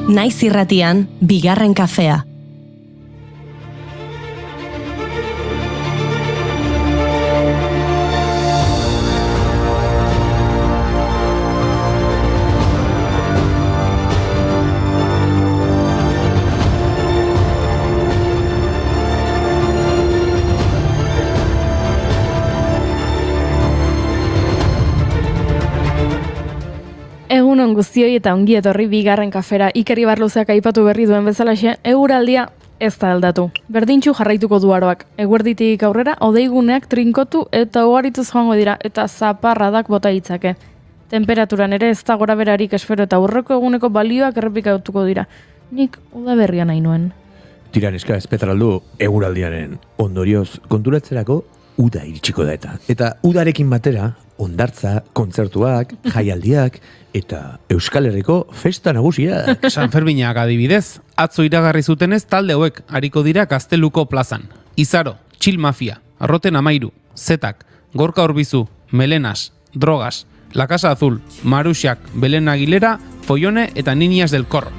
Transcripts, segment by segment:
Naiz irratian, bigarren kafea. Egunon guztioi eta ongi etorri bigarren kafera. Iker Ibarluzeak aipatu berri duen bezalaxe, eguraldia ez da aldatu. Berdintxu jarraituko du aroak. Eguerditik aurrera, odeiguneak trinkotu eta ugarituz joango dira eta zaparradak bota ditzake. Temperaturan ere ez da gora berarik espero eta aurreko eguneko balioak errepikatuko dira. Nik udaberria nahi nuen. Tiran eska espetraldu eguraldiaren ondorioz konturatzerako uda iritsiko da eta. Eta udarekin batera, hondartza, kontzertuak, jaialdiak eta Euskal Herriko festa nagusiak. San Ferminak adibidez, atzo iragarri zutenez talde hauek hariko dira Gazteluko plazan. Izaro, Chill Mafia, Arroten Amairu, Zetak, Gorka Orbizu, Melenas, Drogas, La Casa Azul, Marusiak, Belen Aguilera, Follone eta Niñas del Corro.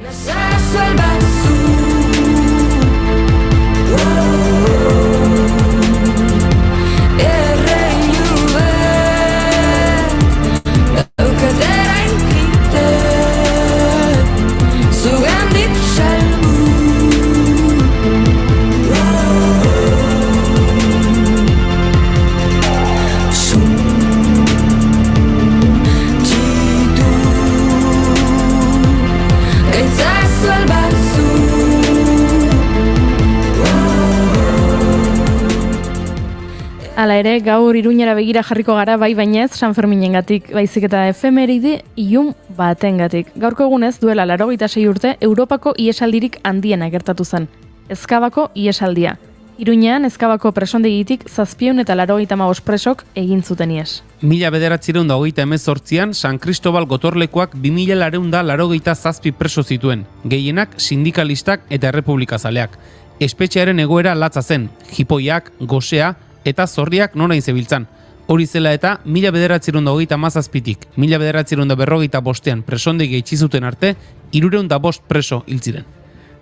Hala ere, gaur Iruñera begira jarriko gara bai bainez San Ferminengatik, baizik eta efemeride ilun batengatik. Gaurko egunez duela 86 urte Europako iesaldirik handiena gertatu zen. Ezkabako iesaldia. Iruñean Ezkabako presondegitik 785 presok egin zuten ies. 1938an San Cristobal gotorlekuak 2487 preso zituen, gehienak sindikalistak eta errepublikazaleak. Espetxearen egoera latza zen, jipoiak, gosea eta zorriak norain zebiltzan. Hori zela eta 1937tik 1945ean presondegi itxizuten arte 305 preso hil ziren.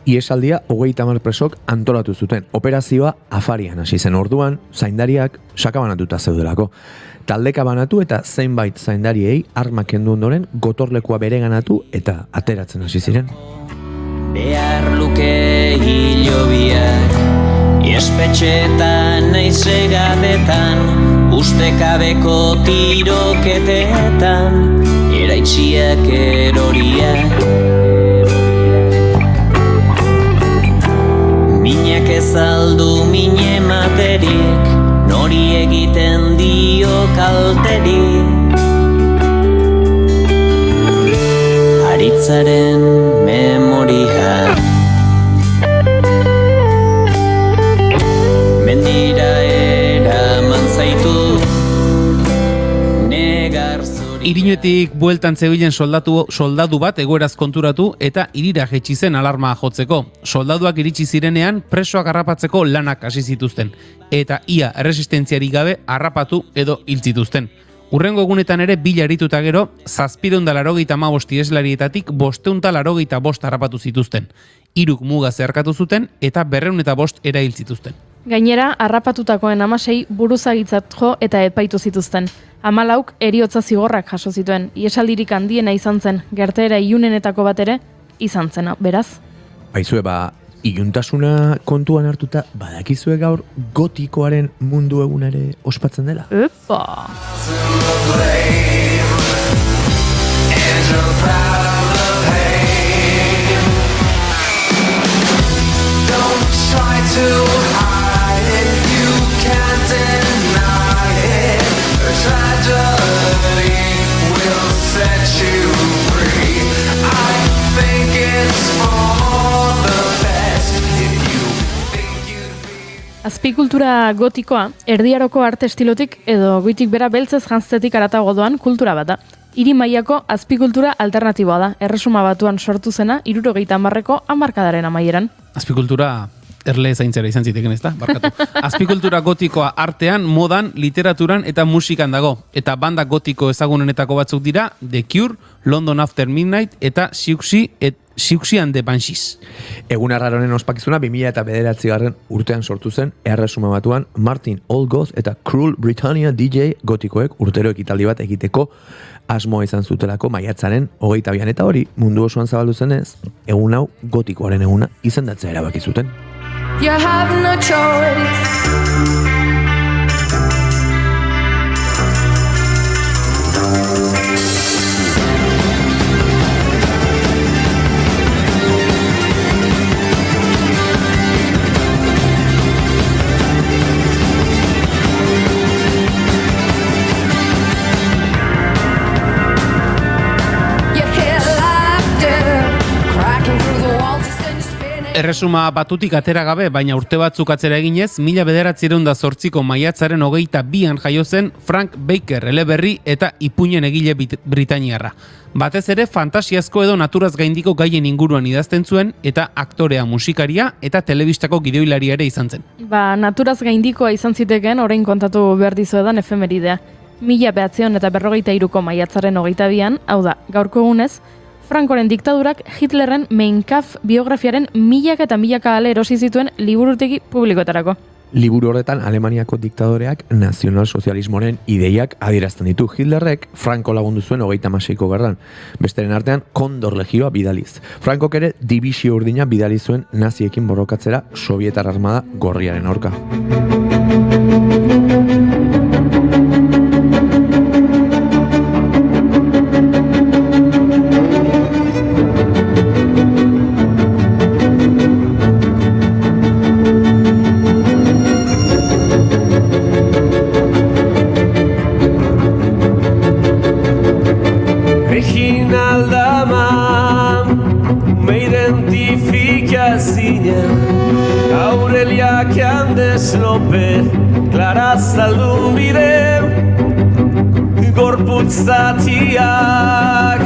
Iesaldia 30 presok antolatu zuten. Operazioa afarian hasi zen orduan, zaindariak sakabanatuta zeudelako. Taldeka banatu eta zeinbait zaindariei armak kendu ondoren gotorlekua bereganatu eta ateratzen hasi ziren. Behar luke hilobiak espetxetan naiz egadetan, ustekabeko tiroketetan, eraitxiak eroriak. Minak ez aldu mine materik, nori egiten dio kalterik. Aritzaren memoria Iriñetik bueltan zebilen soldadu bat egoeraz konturatu eta hirira jaitsi zen alarma jotzeko. Soldaduak iritsi zirenean presoak harrapatzeko lanak hasi zituzten eta ia erresistentziarik gabe harrapatu edo hil zituzten. Hurrengo egunetan ere bila arituta gero 785 ieslarietatik 585 harrapatu zituzten. 3 muga zeharkatu zuten eta 205 erail zituzten. Gainera, harrapatutakoen 16 buruzagitzat jo eta epaitu zituzten. 14 heriotza zigorrak jaso zituen. Iesaldirik handiena izan zen, gertaera ilunenetako bat ere izan zen, beraz. Baizue iluntasuna kontuan hartuta badakizue gaur gotikoaren mundu egunare ospatzen dela. Epa! Azpikultura gotikoa, erdiaroko arte estilotik edo goitik bera beltzez janztetik aratago doan kultura bat da. Hiri mailako azpikultura alternatiboa da, Erresuma Batuan sortu zena 70ko hamarkadaren amaieran. Azpikultura erle zaintzera izan ziteken, ez da? Barkatu. Azpikultura gotikoa artean, modan, literaturan eta musikan dago. Eta banda gotiko ezagunenetako batzuk dira The Cure, London After Midnight eta Siouxsie and the Banshees. Egun arraronen ospakizuna 2009 urtean sortu zen Erresuma Batuan Martin Oldgoth eta Cruel Britannia DJ gotikoek urtero ekitaldi bat egiteko asmoa izan zutelako maiatzaren 22an eta hori mundu osoan zabaldu zenez, egun hau gotikoaren eguna izendatzea erabaki zuten. You have no choice. Erresuma Batutik atera gabe, baina urte batzuk atzera eginez, 1908ko maiatzaren 22an jaio zen Frank Baker eleberri eta ipuinen egile britainiarra. Batez ere fantasiazko edo naturaz gaindiko gaien inguruan idazten zuen eta aktorea, musikaria eta telebistako gidoilaria ere izan zen. Naturaz gaindikoa izan ziteken, orain kontatu behar dizuedan efemeridea. 1943ko maiatzaren 22an, hau da, gaurko egunez, Frankoren diktadurak Hitlerren Mein Kampf biografiaren milaka eta milaka ale erosi zituen liburutegi publikoetarako. Liburu horretan Alemaniako diktadoreak nazionalsozialismoren ideiak adierazten ditu. Hitlerrek Franco lagundu zuen 36ko gerran, besteren artean Kondor legioa bidaliz. Frankok ere dibisio urdina bidali zuen naziekin borrokatzera Sovietar armada gorriaren aurka. Aurelia Candes López, Clara Zaldunbide, gorputzatiak,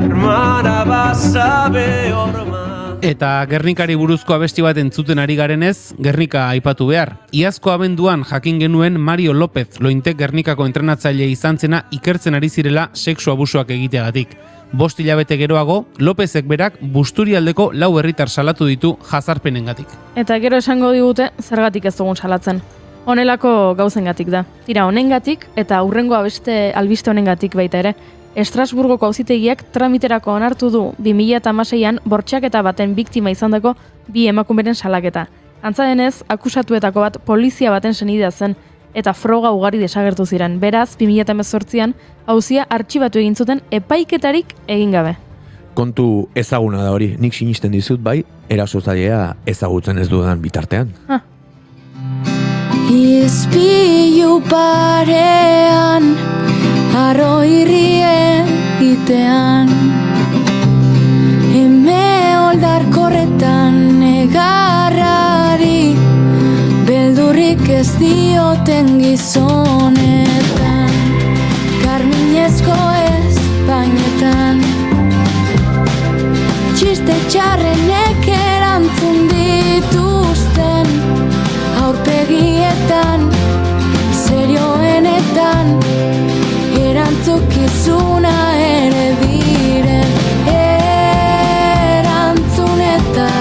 hermana basabe horma. Eta Gernikari buruzko abesti bat entzuten ari garenez, Gernika aipatu behar. Iazko abenduan jakin genuen Mario López, Lointek Gernikako entrenatzaile izan zena ikertzen ari zirela sexu abusuak egiteagatik. 5 hilabete geroago, Lópezek berak Busturialdeko 4 herritar salatu ditu jazarpenengatik. Eta gero esango digute zergatik ez dugun salatzen. Honelako gauzengatik da. Tira, honengatik eta aurrengo albiste honengatik baita ere. Estrasburgoko auzitegiak tramiterako onartu du 2016an bortxaketa baten biktima izandako 2 emakumeren salaketa. Antza denez, akusatuetako bat polizia baten senidea zen eta froga ugari desagertu ziren. Beraz, 2018an auzia artxibatu egin zuten epaiketarik egin gabe. Kontu ezaguna da hori, nik sinisten dizut bai, erasotzailea ezagutzen ez dudan bitartean. Izpilu parean, arro irrien itean, eme oldarkorretan negarrari, beldurrik ez dioten gizonetan, karminezko ezpainetan, txiste txarrenek erantzun dituzten, aurpegietan, serioenetan, erantzukizuna ere diren, erantzunetan.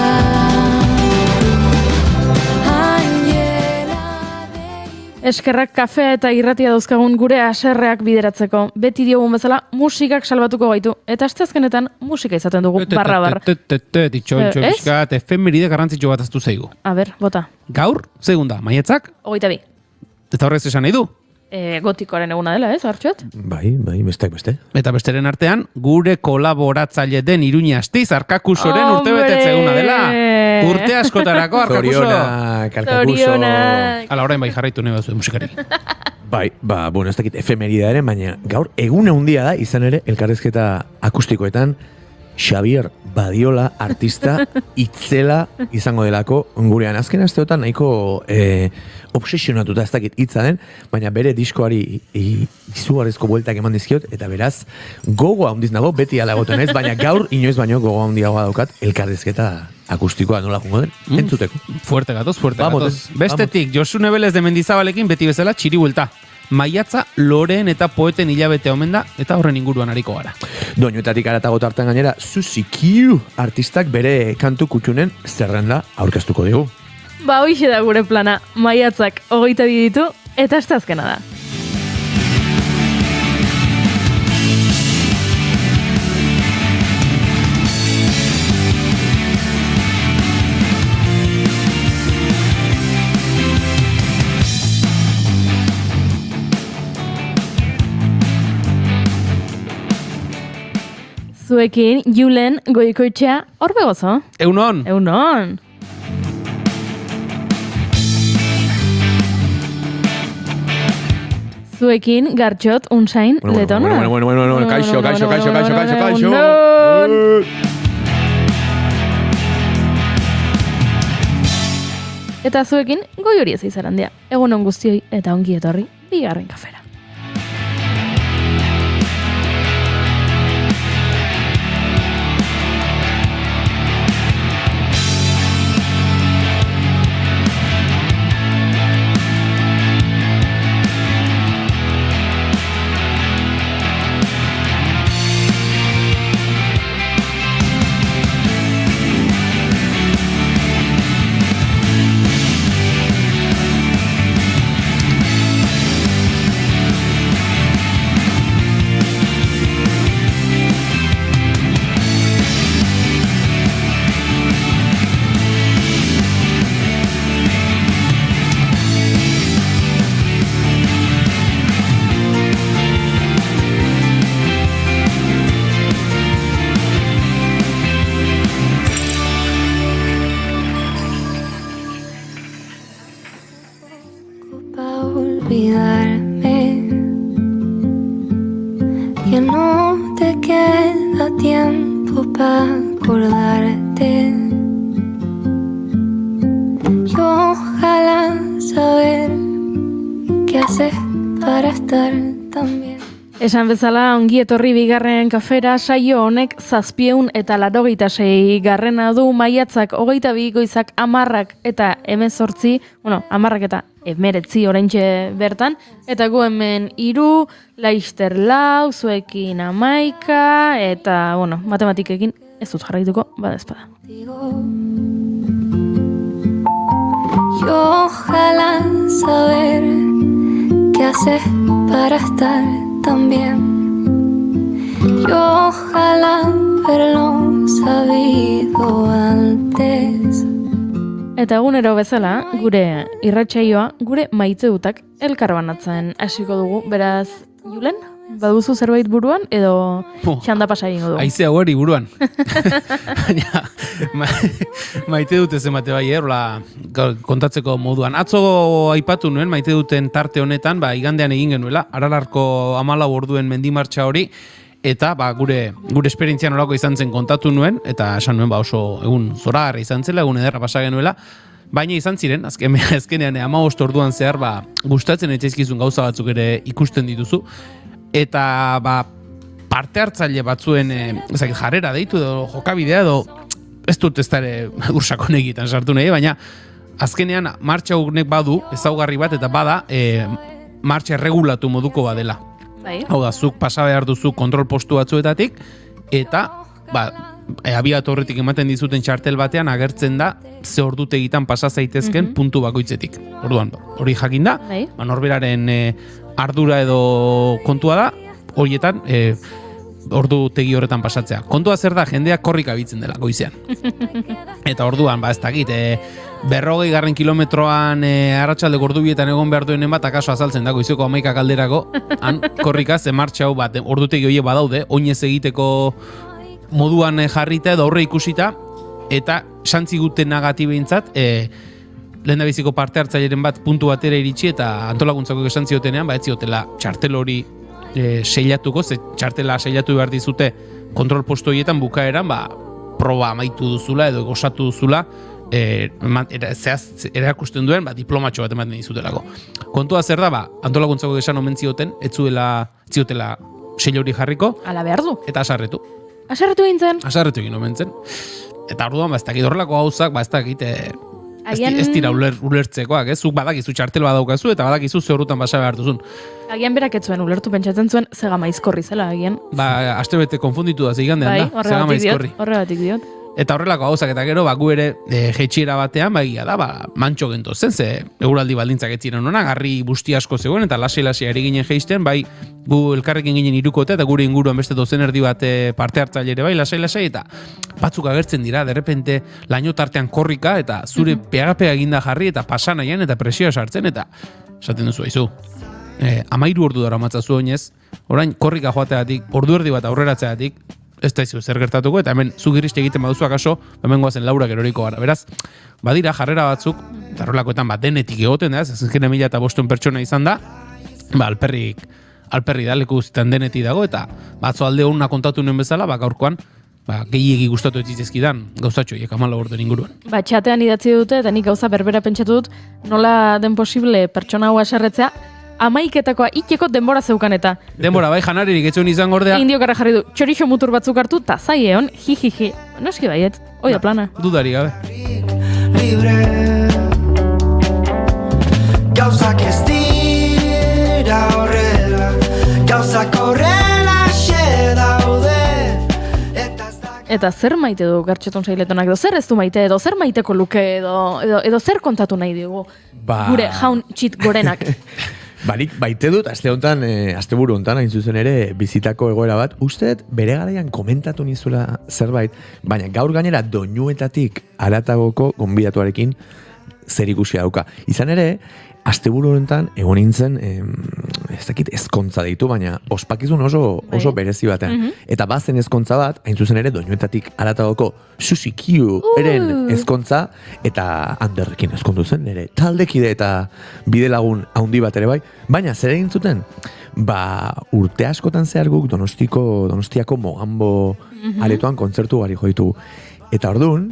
Eskerrak kafea eta irratia dauzkagun gure haserreak bideratzeko. Beti diogun bezala musikak salbatuko gaitu. Eta asteazkenetan musika izaten dugu, barra. Ditxontxo bizkat, efemeride garrantzitsu bat aztu zaigu. A ber, bota. Gaur, segunda, maiatzak? 22. Eta horrez esan nahi du? Gotikoaren eguna dela, ez, Artxuet? Bai, beste. Eta besteren artean, gure kolaboratzaile den Iruña Astiz, Arkakusoren urtebetetze eguna dela. Urte askotarako, Arkakuso. Zorionak. Ala, orain bai jarraitu nahi bazuen musikari. Bai, bueno, ez dakit efemeridaren, baina gaur egun handia da izan ere elkarrezketa akustikoetan Xavier Badiola artista itzela izango delako gurean. Azken asteotan nahiko obsesionatuta ez dakit hitza den, baina bere diskoari izugarrizko bueltak eman dizkiot, eta beraz gogo handiz nago, beti ala egoten ez, baina gaur inoiz baino gogo handiagoa daukat elkarrizketa akustikoa nola jungo den, entzuteko. Fuerte gatoz. Vamos. Bestetik, Josune Belez de Mendizabalekin beti bezala txiri buelta. Maiatza loreen eta poeten hilabete omen da, eta horren inguruan ariko gara. Doinuetatik aratago tartan gainera, Susi Q artistak bere kantu kutxunen zerrenda aurkeztuko digu. Ba, hoixe da gure plana, maiatzak 22 ditu, eta asteazkena da. Zuekin, Julen Goikoetxea, horbe gozo? Eunon! Eunon! Zuekin, Gartxot, Unsain, Letona. Bueno, kaixo. Eta zuekin, Goi hori ez izarandia. Egun on guztioi eta ongi etorri, bigarren kafera. Olvidarme que no te queda tiempo para acordarte. Y ojalá saber qué haces para estar tan bien. Esan bezala, ongi etorri bigarren kafera, saio honek 786 garrena du, maiatzak 22 goizak 10 eta 18, bueno, 10 eta 19 oraintxe bertan, eta gu hemen 3, Laister 4, zuekin 11, eta, bueno, matematikekin ez dut jarraituko, badezpada. Y ojalá saber qué haces para estar tan bien. Y ojalá haberlo sabido antes. Eta egunero bezala, gure irratsaioa, gure maiteutak elkarbanatzen hasiko dugu. Beraz, Julen, baduzu zerbait buruan edo txanda pasa egingo dugu? Aize haueri buruan. Baina, maite dute zemate bai, horla kontatzeko moduan. Atzo aipatu nuen, maite duten tarte honetan, igandean egin genuela, Aralarko 14 orduen mendimartxa hori, eta gure esperientzia nolako izan zen kontatu nuen, eta esan nuen oso egun zoragarri izan zela, egun ederra pasa genuela, baina izan ziren, azkenean 15 orduan zehar, gustatzen etxaizkizun gauza batzuk ere ikusten dituzu, eta parte hartzaile batzuen jarrera deitu edo jokabidea edo ez dut ez da ere ursakon egitan sartu nahi, baina azkenean martxa honek badu ezaugarri bat eta bada martxa erregulatu moduko badela. Hau da, zuk pasa behar duzu kontrol postu batzuetatik eta abiatu horretik ematen dizuten txartel batean agertzen da ze ordutegitan pasa zaitezken puntu bakoitzetik. Orduan, hori jakin da, norberaren ardura edo kontua da, horietan ordu tegi horretan pasatzea. Kontua zer da, jendeak korrik abitzen dela goizean. Eta orduan, ez dakit, 40 kilometroan arratsaldeko ordubietan egon behar duenen bat, akaso azaltzen da goizeko 11 alderako, han korrika ze martxa hau bat, ordutegi horiek badaude, oinez egiteko moduan jarrita edo aurre ikusita, eta santzi guten negatibeintzat, lehendabiziko parte hartzaileren bat puntu batera iritsi eta antolakuntzako esan ziotenean, ez ziotela txartel hori seilatuko, ze txartela seilatu behar dizute kontrol postu horietan bukaeran, proba amaitu duzula edo gozatu duzula, erakusten duen diplomatxo bat ematen dizutelako. Kontua zer da, antolakuntzako esan omen zioten, ez ziotela sei hori jarriko, Ala behar du. eta asarretu. Asarretu gintzen. Asarretu egin omen zen. Eta orduan, ez dakit horrelako gauzak, ez dakit, ez dira ulertzekoak, ez? Zuk badakizu txartel badaukazu, eta badakizu ze horretan basa behar duzun. Agian berak ez zuen ulertu pentsatzen zuen zega maizkorri zela, agian. Astebete konfunditu da, zeigandean da, zega maizkorri. Horregatik diot. Eta horrelako gauzak eta gero, gu ere jetxiera batean, mantxo gento zen, ze eguraldi baldintzak ez ziren ona, garri busti asko zegoen, eta lasai ari ginen jeisten, gu elkarrekin ginen irukote, eta gure inguruan beste dozen erdi bat parte hartzaile ere lasai, eta batzuk agertzen dira, derrepente laino tartean korrika, eta zure pegapega eginda jarri, eta pasanaian, eta presioa sartzen, eta esaten duzu haizu. 13 ordu dara matzazu oinez, orain korrika joateatik, ordu erdi bat aurreratzeatik, ez da izu zer gertatuko, eta hemen zugiriste egiten baduzu akaso, hemen goazen Laura geroriko gara. Beraz, badira jarrera batzuk, eta horrelakoetan denetik egoten da, ezken 1500 pertsona izan da, alperri da, leku guztietan denetik dago, eta batzo alde hona kontatu nuen bezala, gaurkoan, gehiegi gustatu ez zizkidan gauzatxoiek 14 orduen inguruan. Txatean idatzi dute, eta nik gauza berbera pentsatu dut, nola den posible pertsona hau aserretzea, 11 iteko denbora zeukan eta. Denbora, janaririk etxon izan gordea. Indiokara jarri du, txorixo mutur batzuk hartu, ta zai egon, jijiji. Noski baiet, oida plana. Dudari gabe. Libre Gauzak ez dira horrela, gauzak horrela xe daude. Eta zer maite du Gartxoton Sailetonak, edo zer ez du maite, edo zer maiteko luke, edo zer kontatu nahi digu. Gure jaun txit gorenak. Barik baite dut, asteburu hontan hain zuzen ere, bizitako egoera bat, usteet bere garaian komentatu nizuela zerbait, baina gaur gainera doinuetatik aratagoko gonbidatuarekin zer ikusia dauka. Izan ere, asteburu hontan egon nintzen, ez dakit ezkontza deitu, baina ospakizun oso berezi batean. Eta bazen ezkontza bat, hain zuzen ere, doinuetatik aratagoko Susi Q eren ezkontza, eta Anderrekin ezkondu zen, nire taldekide eta bide lagun haundi bat ere bai. Baina zer egin zuten? Urte askotan zehar guk Donostiako Mogambo aretoan kontzertu gari joitu. Eta orduan,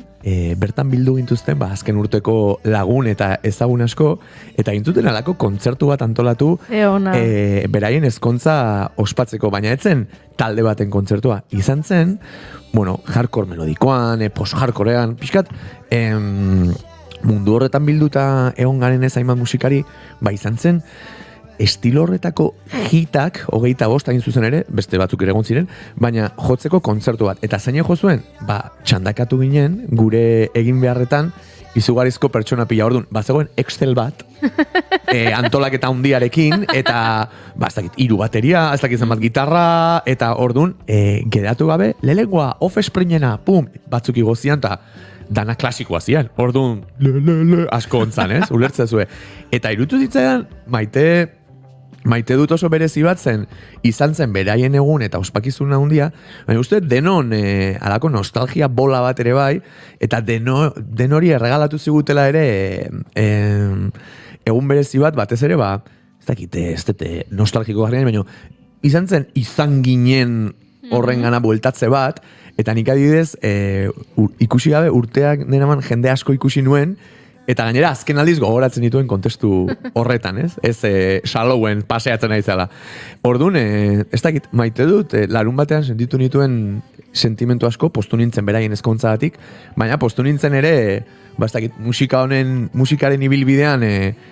bertan bildu gintuzten, azken urteko lagun eta ezagun asko, eta gintuten alako kontzertu bat antolatu, beraien ezkontza ospatzeko, baina etzen talde baten kontzertua. Izan zen, hardcore melodikoan, post-hardcorean, pixkat, mundu horretan bilduta egon garen ez hainbat musikari, izan zen, estilo horretako hitak, 25 hain zuzen ere, beste batzuk ere egon ziren, baina jotzeko kontzertu bat. Eta zein jo zuen? Txandakatu ginen, gure egin beharretan, izugarrizko pertsona pila orduan. Bazegoen Excel bat, antolaketa handiarekin, eta, ez dakit, 3 bateria, ez dakit zenbat gitarra, eta orduan, geratu gabe, lehengoa, off-springena, batzuk igozian, eta dana klasikoa zian. Orduan, asko ontzan, ez? Ulertzea zue. Eta irutu zitzaidan, maite dut oso berezi bat zen, izan zen beraien egun eta ospakizun handia, baina uste denon alako nostalgia bola bat ere bai, eta den hori erregalatu zigutela ere egun berezi bat, batez ere, ez dakite, ez dute nostalgiko garrian, baina izan zen izan ginen horren gana bueltatze bat, eta nik adidez, ikusi gabe urteak denaman jende asko ikusi nuen, eta gainera azken aldiz gogoratzen dituen kontestu horretan, ez? Ez Shallowen paseatzen naizela. Orduan, ez dakit, maite dut, larun batean sentitu nituen sentimentu asko, postu nintzen beraien ezkontzagatik, baina postu nintzen ere, ez dakit, musikaren ibilbidean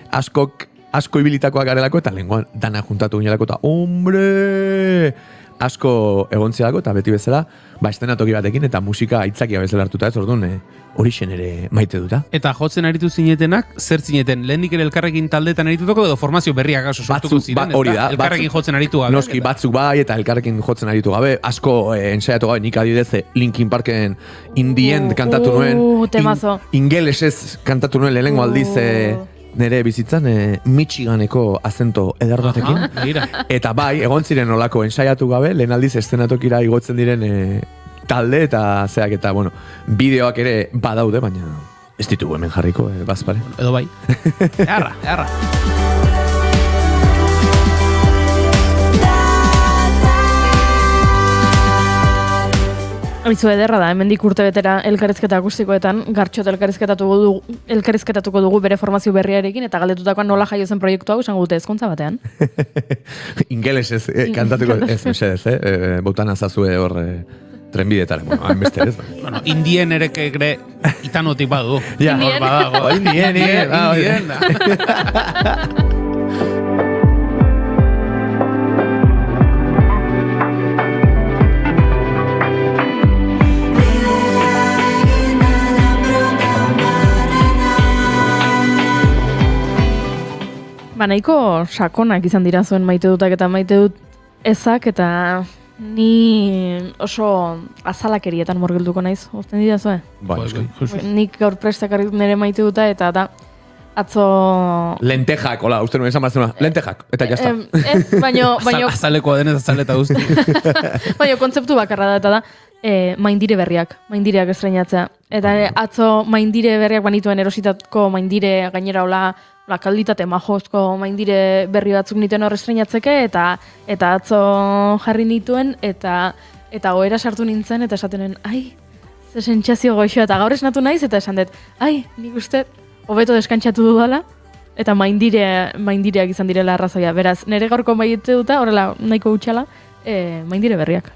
asko ibilitakoak garelako, eta lenguan dana juntatu ginelako, eta hombre! Asko egontzialako, eta beti bezala, estenatoki batekin, eta musika aitzakia bezala hartuta ez, orduan, horixen ere maite duta. Eta jotzen aritu zinetenak, zer zineten, lehendik ere elkarrekin taldetan aritutako, edo formazio berriak sortuko ziren, hori da, elkarrekin jotzen aritu gabe. Noski, batzuk bai, eta elkarrekin jotzen aritu gabe, asko ensaiatu gabe, nik adidez Linkin Parken In the End kantatu nuen, ingelesez kantatu nuen lehenengo aldiz, nire bizitzan Michiganeko azento eder batekin. Eta bai, egon ziren olako ensaiatu gabe, lehen aldiz estenatokira igotzen diren talde eta zeak eta, bideoak ere badaude, baina ez ditugu hemen jarriko, bazpare. Edo bai. Earra. Aizu ederra da, hemendik urte betera elkarrizketa akustikoetan, Gartxot elkarrizketatuko dugu bere formazio berriarekin, eta galdetutakoan nola jaio zen proiektu hau, esango dute ezkontza batean. Ingeles ez, kantatuko ez, mesedez, botan azazue hor trenbidetara, bueno, hainbeste ez. Bueno, indien ere itanotik badu. Ja, hor badago. Indien. Nahiko sakonak izan dira zuen maite dutak eta maite dut ezak, eta ni oso azalakerietan morgilduko naiz, ozten dira zuen? Nik gaur prestakar nire maite duta eta da atzo... Lentejak, hola, uste nuen esan barzena, lentejak, eta jazta. Ez, baino... Azalekoa denez azaleta guzti. Baina kontzeptu bakarra da, eta da maindire berriak estreinatzea. Eta atzo maindire berriak banituen erositatko maindire gainera hola kalditate majozko maindire berri batzuk nituen hor estreinatzeke, eta atzo jarri nituen, eta ohera sartu nintzen, eta esaten ai, ze sentsazio goxoa, eta gaur esnatu naiz, eta esan dut, ai, nik uste, hobeto deskantxatu dudala, eta maindireak izan direla arrazoia. Beraz, nire gaurko maite duta, horrela nahiko utxala, maindire berriak.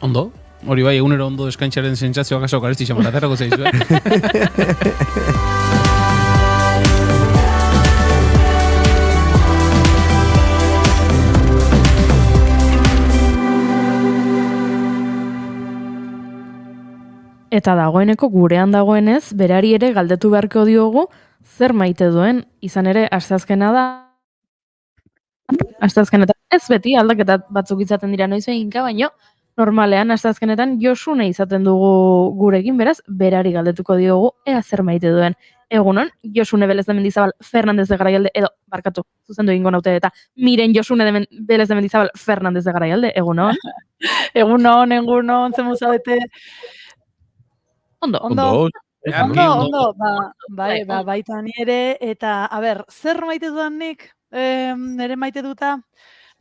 Ondo? Hori bai, egunero ondo deskantxaren sentsazioa kaso karesti xamaraterako zeizu, Eta dagoeneko gurean dagoenez, berari ere galdetu beharko diogu zer maite duen, izan ere asteazkena da. Asteazkenetan ez beti aldaketa batzuk izaten dira noiz eginka, baino normalean asteazkenetan Josune izaten dugu gurekin, beraz berari galdetuko diogu ea zer maite duen. Egunon, Josune Belez de Mendizabal Fernandez de Garaialde, edo, barkatu, zuzendu egingo naute, eta miren Josune Belez de Mendizabal Fernandez de Garaialde, egunon. Egunon, zemuzabete. Ondo. Baita ni ere, eta, a ber, zer maite dudan nik, nire maite duta?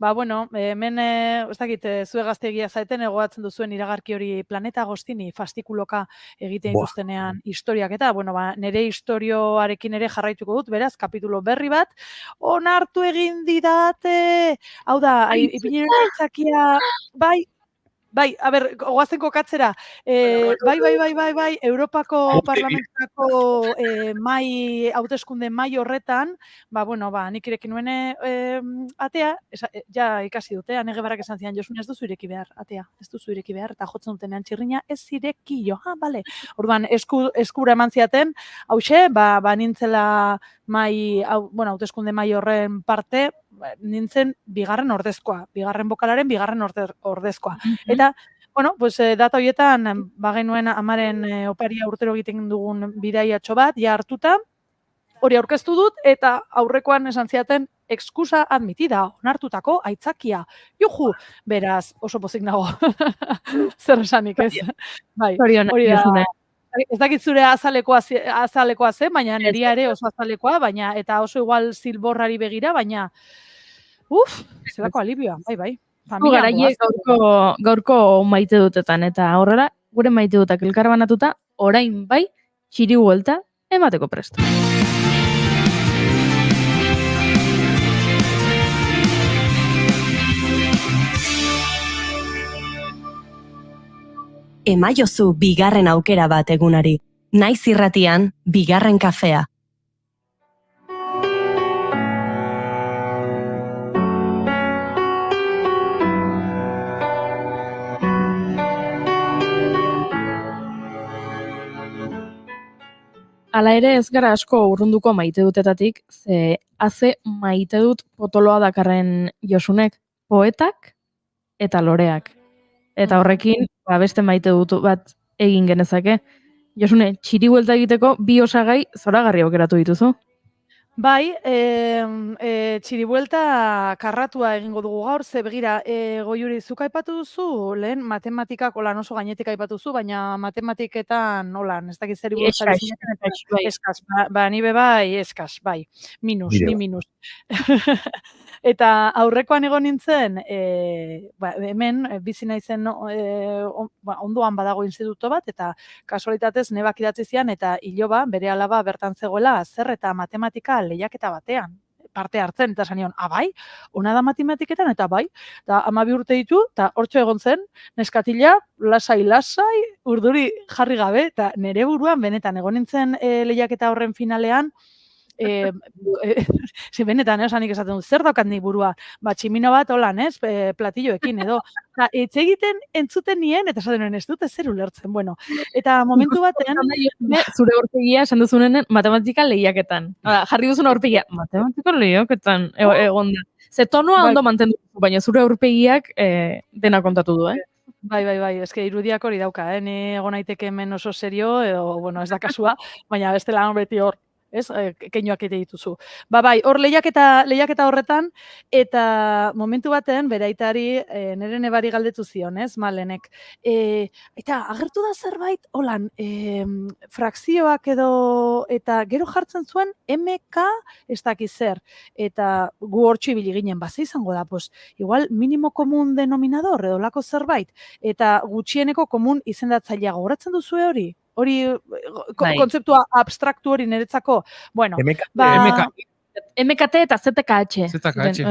Hemen, ez dakit, zue gaztegia zaeten, egoatzen duzuen iragarki hori Planeta Agostini fastikuloka egiten dituztenean historiak, eta, nire historioarekin ere jarraituko dut, beraz, kapitulo berri bat, onartu egin didate, hau da, ipineren aitzakia, Bai, a ber, goazen kokatzera. Bai, Europako Parlamentuako hauteskunde mai horretan, nik ireki nuen atea, ja ikasi dute, anege barak esan zian, Josune ez duzu ireki behar, atea, ez duzu ireki behar, eta jotzen dutenean txirrina, ez ireki jo, bale. Orduan, eskura eman ziaten, hause, nintzela hauteskunde mai horren parte, nintzen bigarren ordezkoa, bigarren bokalaren bigarren ordezkoa. Eta, data horietan, bagenuen amaren oparia urtero egiten dugun bidaiatxo bat, ja hartuta, hori aurkeztu dut, eta aurrekoan esan ziaten, exkusa admitida, onartutako aitzakia. Juhu, beraz, oso pozik nago. Zer esanik, ez? Bai, hori da. Ez dakit zure azalekoa zen, baina neria ere oso azalekoa, eta oso igual zilborrari begira, baina zelako alibioa, bai. Garaie gaurko maite dutetan, eta horrela, gure maite dutak elkar banatuta, orain bai, txiri huelta, emateko presto. Emaiozu bigarren aukera bat egunari. Naiz irratian, bigarren kafea. Hala ere ez gara asko urrunduko maite dutetatik, ze haze maite dut potoloa dakarren Josunek, poetak eta loreak. Eta horrekin, beste maite dut bat egin genezake. Josune, txiri huelta egiteko bi osagai zoragarri aukeratu dituzu. Bai, txiribuelta karratua egingo dugu gaur, ze begira, Goiuri, zuk aipatu duzu, lehen matematikak olan oso gainetik aipatu duzu, baina matematiketan olan, ez dakit zeri buruz ari zineten, eta bai. eskas, ni be bai, eskas, bai, minus, Nire ni bai. minus. Eta aurrekoan egon nintzen, hemen bizi naizen ondoan badago instituto bat, eta kasualitatez nebak idatzi zian, eta iloba, bere alaba bertan zegoela, zer eta matematika lehiaketa batean parte hartzen, eta zanion, bai, ona da matematiketan, eta bai, eta 12 urte ditu, eta hortxo egon zen, neskatila, lasai, urduri jarri gabe, eta nere buruan, benetan, egon nintzen lehiaketa horren finalean, benetan, osanik esaten dut, zer daukat nik burua, tximino bat holan, platilloekin, edo, etxe egiten entzuten nien, eta esaten nuen ez dute zer ulertzen, bueno, eta momentu batean, Zure aurpegia esan duzunen matematika lehiaketan. Jarri duzun aurpegia, matematika lehiaketan egon da. Ze tonua Bai. ondo mantendu duzu, baina zure aurpegiak dena kontatu du, Bai, eske irudiak hori dauka, ni egon naiteke hemen oso serio, edo, bueno, ez da kasua, baina bestela beti hor, ez, keinuak ite dituzu. Bai, hor lehiaketa horretan, eta momentu baten, bere aitari, nire nebari galdetu zion, ez, Malenek. Eta agertu da zerbait, holan, frakzioak edo, eta gero jartzen zuen, MK, ez dakiz zer, eta gu hortxo ibili ginen, ze izango da, pues, igual minimo komun denominador, edo lako zerbait, eta gutxieneko komun izendatzailea gogoratzen duzue hori? Hori, Bai. kontzeptua abstraktu hori niretzako, bueno, MKT eta ZKH. ZKH.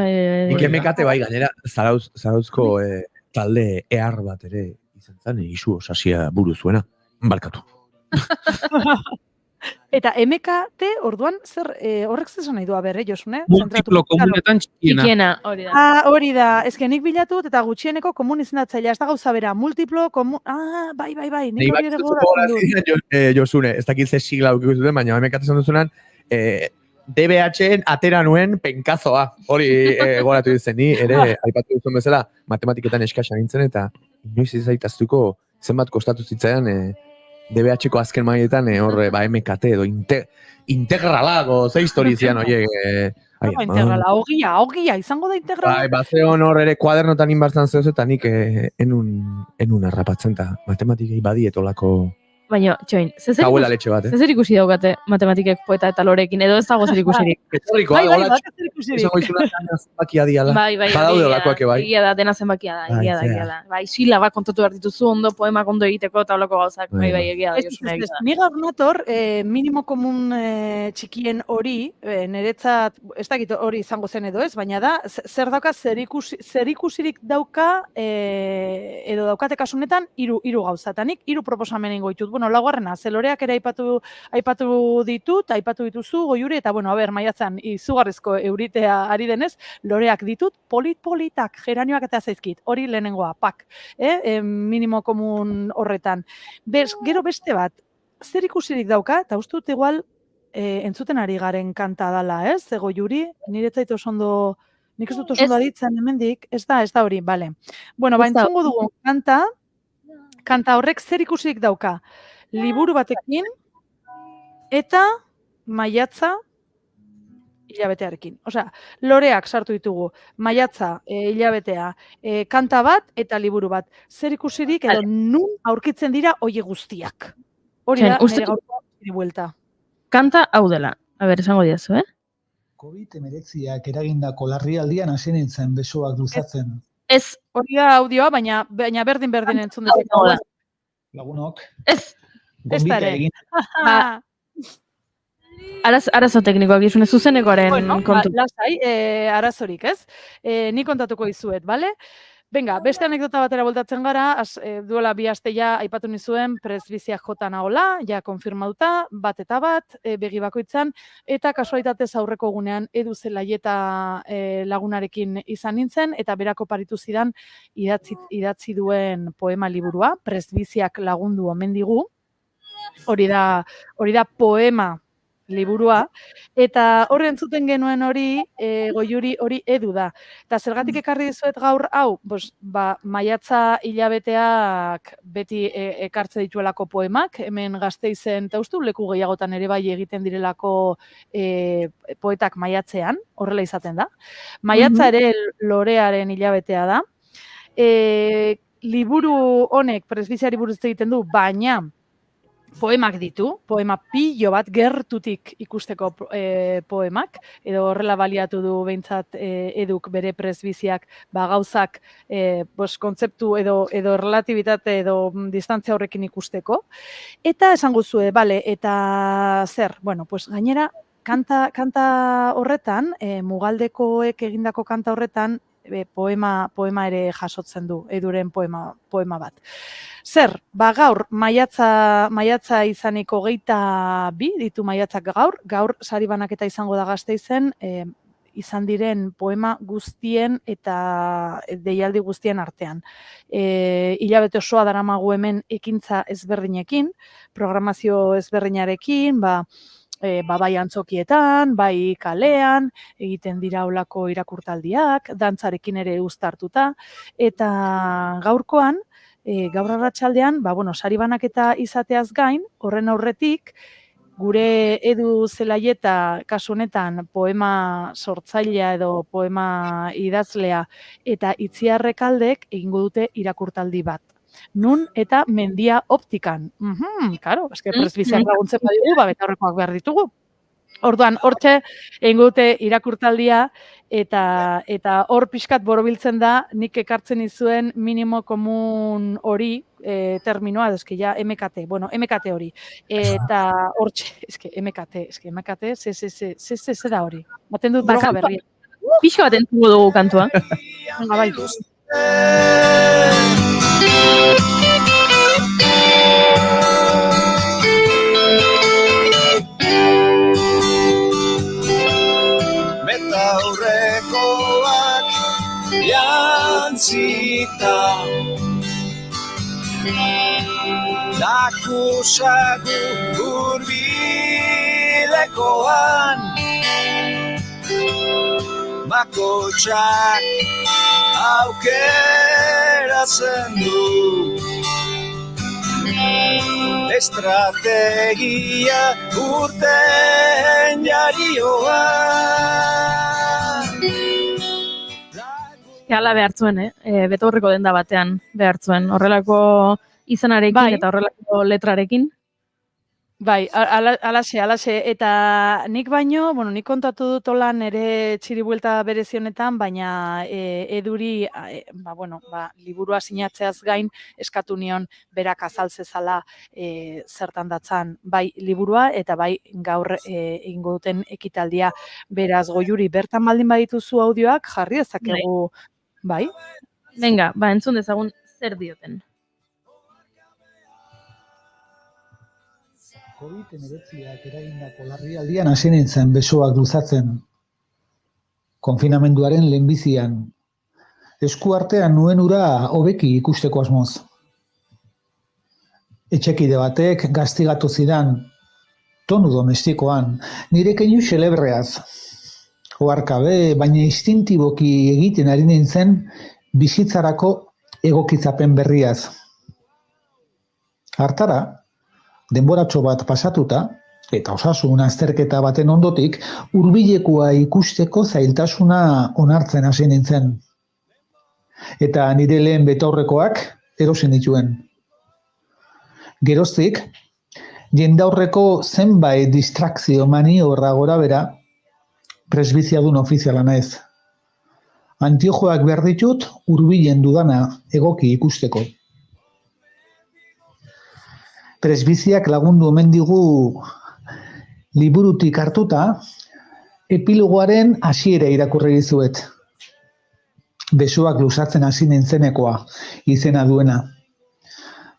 Nik MKT bai gainera, zarauzko talde ehar bat ere izan zen, isu osasia buru zuena. Barkatu. Eta MKT orduan zer horrek zer esan nahi du Josune? Multiplo komunetan txikiena. Hori da. Hori da, eske nik bilatu dut eta gutxieneko komun izendatzailea, ez da gauza bera, multiplo komun, bai, nik hori ere gogoratzen dut. Josune, ez dakit ze sigla aukiko zuten, baina MKT esan duzunan, DBH-en atera nuen penkazoa, hori goratu ditzen ni, ere, aipatu duzun bezala, matematiketan eskasa nintzen, eta inoiz izaitaztuko zenbat kostatu zitzaidan DBH-ko azken maietan horre, MKT edo integralago, ze historizian, oie. Integrala, ogia, izango da integrala. Bai, zeon hor ere kuadernotan inbartzan zehoz, eta nik enun arrapatzen, eta matematikei badietolako Baina, txoin, kauela letxe bat, zer ikusi daukate matematikek poeta eta lorekin, edo ez dago zer ikusirik? Etorrikoa, Bai, zer ikusirik. esango izuna zenbakia diala. Bai, Badaude olakoak bai. egia da, dena zenbakia da, egia da. Bai, silabak kontatu behar dituzu ondo, poemak ondo egiteko eta olako gauzak, bai, egia da, Josune, egia da. Ni gaur nator, minimo komun txikien hori, niretzat, ez dakit hori izango zen edo ez, baina da, zer dauka, zer ikusirik dauka, edo daukate kasunetan, hiru gauzatanik, 3 proposamen ingo ditut. Bueno, laugarrena, zeloreak ere aipatu dituzu, Goiuri, eta, bueno, maiatzan, izugarrizko euritea ari denez, loreak ditut, politak, geranioak eta zaizkit, hori lehenengoa, pak, minimo komun horretan. Gero beste bat, zer ikusirik dauka, eta uste dut igual, entzuten ari garen kanta dala, ez? Goiuri, niretzait oso ondo, nik ez dut oso ondo aditzen hemendik, ez da hori, bale. Bueno, entzungo dugu kanta horrek zer ikusirik dauka, liburu batekin, eta maiatza hilabetearekin. Osea, loreak sartu ditugu, maiatza hilabetea, kanta bat eta liburu bat. Zer ikusirik edo nun aurkitzen dira hoie guztiak. Hori da, nire gaurko buelta. Kanta hau dela, esango diazu, COVID-19ak eragindako larrialdian hasi nintzen besoak luzatzen. Ez. Hori da audioa, baina berdin entzun dezakegu. Lagunok. Ez. Gombita egin. Arazo teknikoak izune zuzenekoaren kontu. Lasai, arazorik, ez? Ni kontatuko dizuet, bale? Venga, beste anekdota batera voltatzen gara, duela 2 aste ja aipatu nizuen presbiziak jota nagola, ja konfirmauta, bat eta bat, begi bakoitzan, eta kasualitatez aurreko egunean Edu Zelaieta lagunarekin izan nintzen, eta berako paritu zidan idatzi duen poema liburua, presbiziak lagundu omen digu, hori da poema liburua, eta hori entzuten genuen hori, Goiuri hori Edu da. Eta zergatik ekarri dizuet gaur hau, maiatza hilabeteak beti ekartze dituelako poemak, hemen Gasteizen eta uste leku gehiagotan ere bai egiten direlako poetak maiatzean, horrela izaten da. Maiatza ere lorearen hilabetea da. Liburu honek presbiziari buruz egiten du, baina poemak ditu, poema pilo bat gertutik ikusteko poemak, edo horrela baliatu du behintzat Eduk bere presbiziak gauzak kontzeptu edo relatibitate edo distantzia horrekin ikusteko. Eta esan guzue, bale, eta zer, bueno, pues gainera, kanta horretan, Mugaldekoek egindako kanta horretan, poema ere jasotzen du, Eduren poema bat. Zer, gaur, maiatza izaniko 22 ditu maiatzak gaur sari banaketa izango da Gasteizen, izan diren poema guztien eta deialdi guztien artean. Hilabete osoa daramagu hemen ekintza ezberdinekin, programazio ezberdinarekin, bai antzokietan, bai kalean, egiten dira olako irakurtaldiak, dantzarekin ere uztartuta, eta gaurkoan, gaur arratsaldean, sari banaketa izateaz gain, horren aurretik, gure Edu Zelaieta kasu honetan poema sortzailea edo poema idazlea eta Itziarrekaldek egingo dute irakurtaldi bat. Nun eta Mendia Optikan. Karo, eske presbiziak laguntzen badigu, betaurrekoak behar ditugu. Orduan, hortxe, egingo dute irakurtaldia, eta hor pixkat borobiltzen da, nik ekartzen izuen minimo komun hori, terminoa, eske ja, MKT, MKT hori. Eta hortxe, MKT, ze da hori. Baten dut droga berri. Pixo bat entzuko dugu kantua. Bai. Betaurrekoak jantzita dakusagu hurbilekoan bakotxak aukeratzen du estrategia urten jarioa. Hala behartzuen, betaurreko denda batean behartzuen, horrelako izanarekin eta horrelako letrarekin. Bai, alaxe, eta nik baino, nik kontatu dut olan ere txiribuelta berezionetan, baina Eduri, liburua sinatzeaz gain, eskatu nion berak azaltzezala zertan datzan, bai liburua, eta bai gaur egingo duten ekitaldia. Beraz, Goiuri, bertan baldin badituzu audioak, jarri dezakegu, bai? Venga, entzun dezagun zer dioten. COVID-19ak eragindako larrialdian hasi nintzen besoak luzatzen. Konfinamenduaren lehenbizian. Esku artean nuen ura hobeki ikusteko asmoz. Etxekide batek gaztigatu zidan, tonu domestikoan, nire keinu xelebreaz. Oharkabe, baina instintiboki egiten ari nintzen bizitzarako egokitzapen berriaz. Hartara, denboratxo bat pasatuta, eta osasun azterketa baten ondotik, hurbilekoa ikusteko zailtasuna onartzen hasi nintzen. Eta nire lehen betaurrekoak erosi nituen. Geroztik, jendaurreko zenbait distrakzio maniobra gorabera, presbiziadun ofiziala naiz. Antiojoak behar ditut hurbilen dudana egoki ikusteko. Presbiziak lagundu omen digu liburutik hartuta, epilogoaren hasiera irakurri dizuet. Besoak luzatzen hasi nintzenekoa izena duena.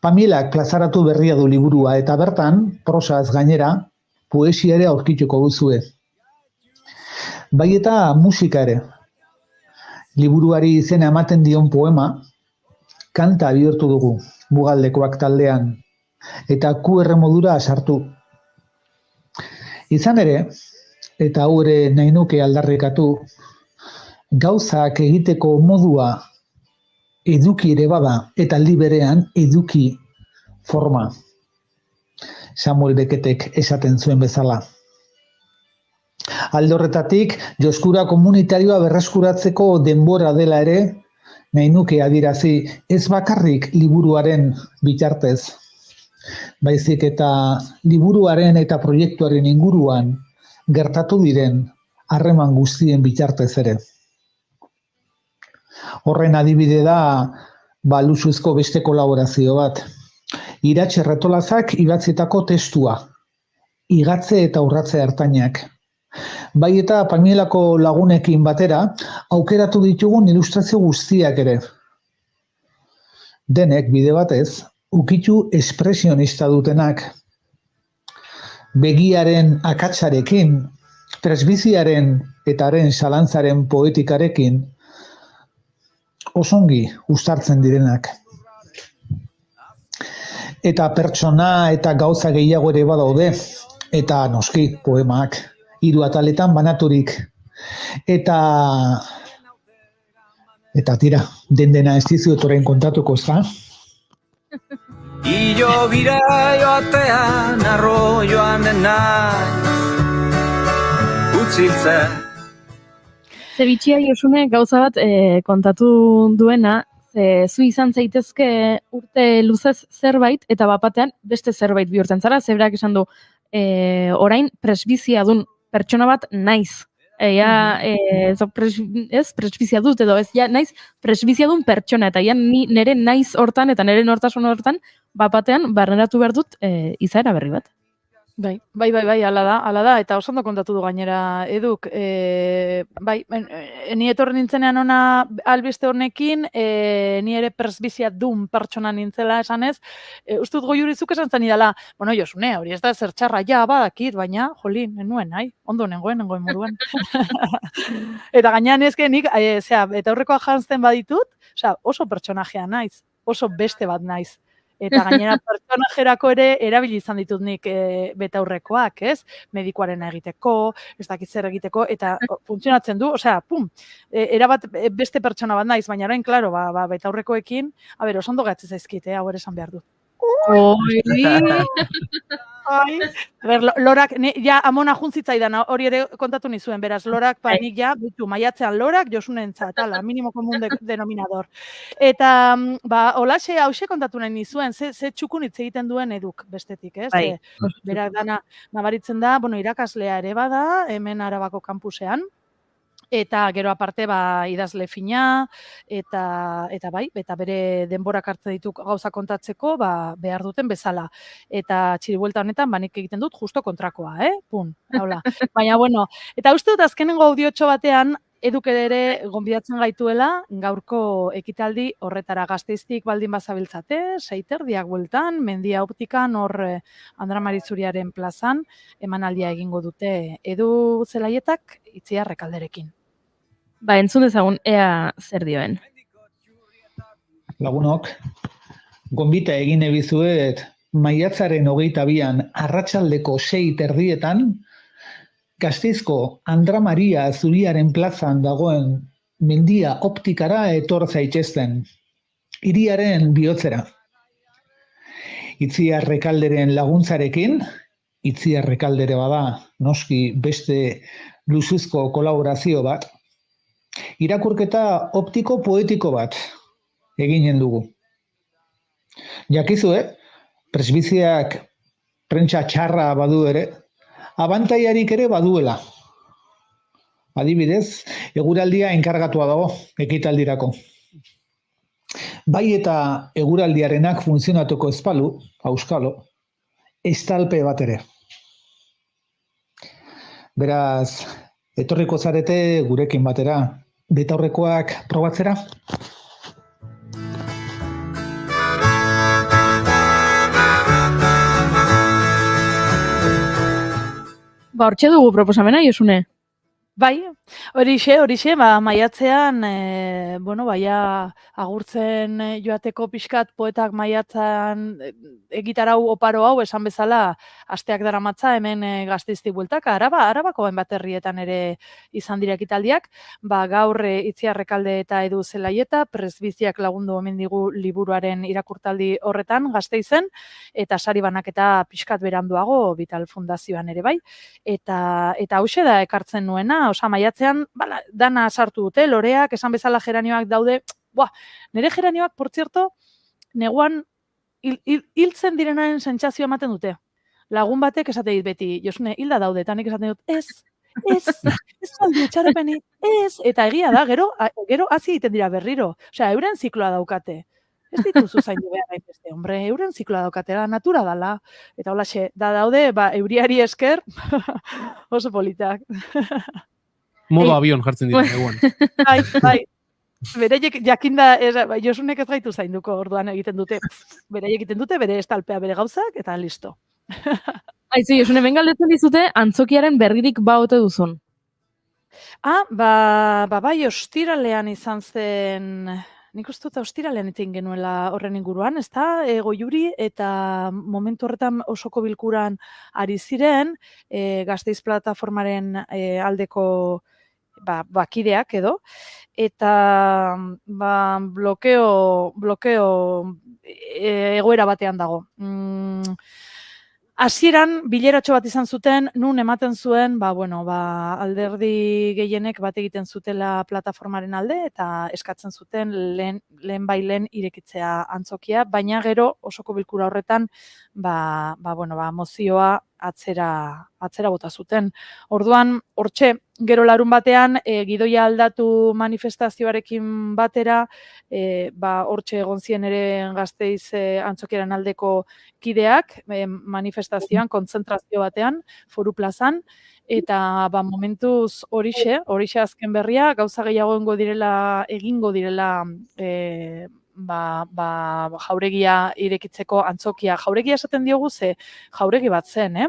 Pamilak plazaratu berria du liburua eta bertan, prosaz gainera, poesia ere aurkituko duzue. Bai eta musika ere. Liburuari izena ematen dion poema, kanta bihurtu dugu, Mugaldekoak taldean, eta QR modura sartu. Izan ere, eta hau ere nahi nuke aldarrikatu, gauzak egiteko modua eduki ere bada, eta aldi berean eduki forma. Samuel Becketek esaten zuen bezala. Alde horretatik, joskura komunitarioa berreskuratzeko denbora dela ere, nahi nuke adierazi ez bakarrik liburuaren bitartez, baizik eta liburuaren eta proiektuaren inguruan gertatu diren harreman guztien bitartez ere. Horren adibide da, luxuzko beste kolaborazio bat. Iratxe Retolazak idatzietako testua, igatze eta urratze hartainak. Bai eta Pamielako lagunekin batera, aukeratu ditugun ilustrazio guztiak ere. Denek bide batez, ukitu espresionista dutenak. Begiaren akatsarekin, presbiziaren eta haren salantzaren poetikarekin, osongi uztartzen direnak. Eta pertsona eta gauza gehiago ere badaude, eta noski poemak, 3 ataletan banaturik. Eta tira, dena ez dizuet orain kontatuko, ezta? Ilo bira joatean arroioan naiz utziltzen. Zebitxia Josune gauza bat kontatu duena, zu izan zaitezke urte luzez zerbait, eta bapatean beste zerbait bihurtzen zara, zeberak esan du, orain presbiziadun pertsona bat naiz. Presbizia dut edo, ez, naiz presbiziadun pertsona, eta nire naiz hortan eta nire nortasun hortan, bapatean barneratu behar dut izaera berri bat. Bai, ala da, eta oso ondo kontatu du gainera eduk. Ni etorri nintzenean ona albiste honekin, ni ere presbizia dun pertsona nintzela esanez, ustut goiurizuk esan zen idala, bueno, Josune, hori ez da zer txarra, badakit, baina, jolin, nenuen, ondo nengoen moruan. Eta gainean ezke nik, eta aurrekoa jantzen baditut, oso pertsonajea naiz, oso beste bat naiz. Eta gainera pertsonajerako ere erabili izan ditut nik betaurrekoak, ez? Medikuarena egiteko, ez dakit zer egiteko, eta funtzionatzen du, erabat beste pertsona bat naiz, baina orain, klaro, betaurrekoekin, oso ondo gatze zaizkit, hau ere esan behar dut. Lorak, ja amona juntzitzaidan, hori ere kontatu nizuen, beraz, lorak, nik ja, maiatzean lorak, Josunentzat, minimo komun denominador. Eta, holaxe, hause kontatu nahi nizuen, ze txukun hitz egiten duen eduk bestetik, ez? Berak dana, nabaritzen da, irakaslea ere bada, hemen Arabako kampusean, eta gero aparte idazle fina, eta bere denborak hartzen ditu gauza kontatzeko, behar duten bezala. Eta txiribuelta honetan, nik egiten dut justo kontrakoa, haula. Baina, eta uste dut azkenengo audiotxo batean, eduk ere gonbidatzen gaituela, gaurko ekitaldi horretara Gasteiztik baldin bazabiltzate, 6:30 bueltan, Mendia Optikan, hor Andra Marizuriaren plazan, emanaldia egingo dute Edu Zelaietak Itziar Rekalderekin. Entzun dezagun, ea zer dioen. Lagunok, gonbita egin ebizuet, maiatzaren 22an arratsaldeko 6:30 Gasteizko Andra Maria Zuriaren plazan dagoen Mendia Optikara etor zaitezten, hiriaren bihotzera. Itziar Rekalderen laguntzarekin, Itziar Rekaldere bada, noski beste luxuzko kolaborazio bat, irakurketa optiko-poetiko bat eginen dugu. Jakizue, presbiziak prentsa txarra badu ere, abantaiarik ere baduela. Adibidez, eguraldia enkargatua dago ekitaldirako. Bai eta eguraldiarenak funtzionatuko ezpalu, auskalo, estalpe bat ere. Beraz, etorriko zarete gurekin batera, betaurrekoak probatzera? Hortxe dugu proposamena, Josune? Bai, horixe, maiatzean, bueno, agurtzen joateko pixkat poetak maiatzan egitarau oparo hau esan bezala asteak daramatza hemen Gasteizti bueltaka, Arabako hainbat herrietan ere izan dira ekitaldiak, gaur Itziar Rekalde eta Edu Zelaieta, presbiziak lagundu omen digu liburuaren irakurtaldi horretan Gasteizen, eta sari banaketa pixkat beranduago Vital Fundazioan ere bai, eta hauxe da ekartzen nuena, maiatzean, dana sartu dute, loreak, esan bezala geranioak daude, nire geranioak, por zierto, neguan hiltzen direnaren sentsazio ematen dute. Lagun batek esate dit beti, Josune, hilda daude, eta nik esaten dut, ez aldi etxaropeni, ez, eta egia da, gero hasi egiten dira berriro, osea, euren zikloa daukate. Ez dituzu zaindu behar hainbeste, hombre, euren zikloa daukatela, natura dala, eta holaxe, daude, euriari esker, oso politak. Modo avion jartzen dira, eguan. Bai. Bereiek jakinda, Josunek ez gaitu zainduko orduan egiten dute. Bereiek egiten dute, bere estalpea, bere gauzak, eta listo. Aizu, Josune, bengaldetzen dizute, antzokiaren berririk baote duzun. Bai, ostiralean izan zen, nik uste dut ostiralean iten genuela horren inguruan, ez da, Goiuri, eta momentu horretan osoko bilkuran ari ziren, Gasteiz plataformaren aldeko bakideak edo, eta blokeo egoera batean dago. Hasieran bileratxo bat izan zuten, nun ematen zuen, alderdi gehienek bat egiten zutela plataformaren alde, eta eskatzen zuten lehen irekitzea antzokia, baina gero osoko bilkura horretan, mozioa atzera bota zuten. Orduan, hortxe, gero larun batean, gidoia aldatu manifestazioarekin batera, hortxe egon ziren ere Gasteiz antzokiaren aldeko kideak, manifestazioan, kontzentrazio batean, Foru plazan, eta momentuz horixe azken berria, gauza gehiago egingo direla jauregia irekitzeko antzokia. Jauregia esaten diogu ze jauregi bat zen,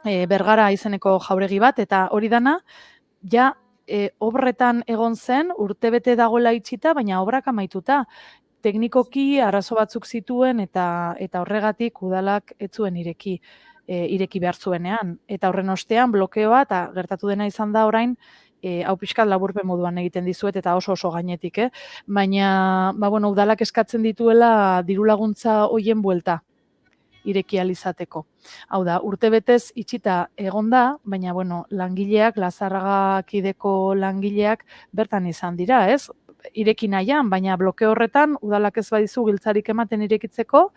Bergara izeneko jauregi bat, eta hori dana, obretan egon zen, urtebete dagoela itxita, baina obrak amaituta. Teknikoki arazo batzuk zituen, eta horregatik udalak ez zuen ireki behar zuenean. Eta horren ostean blokeoa, eta gertatu dena izan da orain, hau pixkat laburpen moduan egiten dizuet, eta oso gainetik, baina, udalak eskatzen dituela diru laguntza hoien buelta ireki alizateko. Hau da, urtebetez itxita egon da, baina, langileak, Lazarraga kideko langileak bertan izan dira, ez? Ireki nahian, baina bloke horretan, udalak ez badizu giltzarik ematen irekitzeko,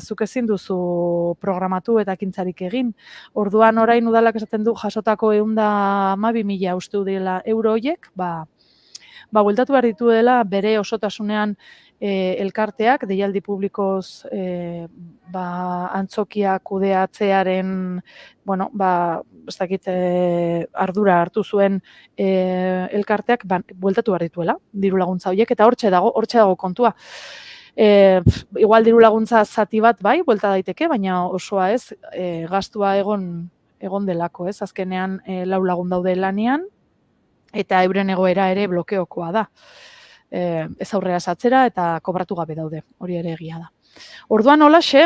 zuk ezin duzu programatu eta ekintzarik egin. Orduan orain udalak esaten du jasotako 112.000 uste dela euro horiek, bueltatu behar ditu dela bere osotasunean elkarteak, deialdi publikoz antzokia kudeatzearen, ez dakit ardura hartu zuen elkarteak, bueltatu behar dituela, diru laguntza horiek, eta hortxe dago kontua. Igual diru laguntza zati bat buelta daiteke, baina osoa ez, gastua egon delako, ez, azkenean 4 lagun daude lanean, eta euren egoera ere blokeokoa da. Ez aurrera satzera eta kobratu gabe daude, hori ere egia da. Orduan holaxe,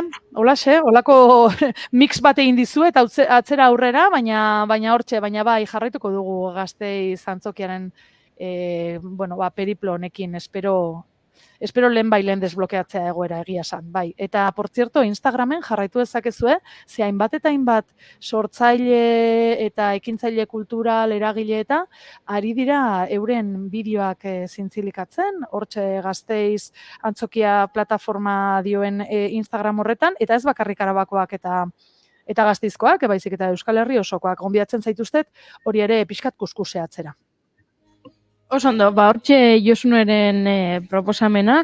holako mix bat egin dizu eta atzera aurrera, baina hortxe, bai jarraituko dugu Gasteiz antzokiaren periplo honekin, espero lehen desblokeatzea egoera egia esan, bai. Eta, por cierto, Instagramen jarraitu dezakezue, ze hainbat eta hainbat sortzaile eta ekintzaile kultural eragile eta ari dira euren bideoak zintzilikatzen, hortxe Gasteiz antzokia plataforma dioen Instagram horretan, eta ez bakarrik Arabakoak eta Gasteizkoak, baizik eta Euskal Herri osokoak. Gonbidatzen zaituztet, hori ere pixkat kuskusea atzera. Oso ondo, hortxe Josueren proposamena,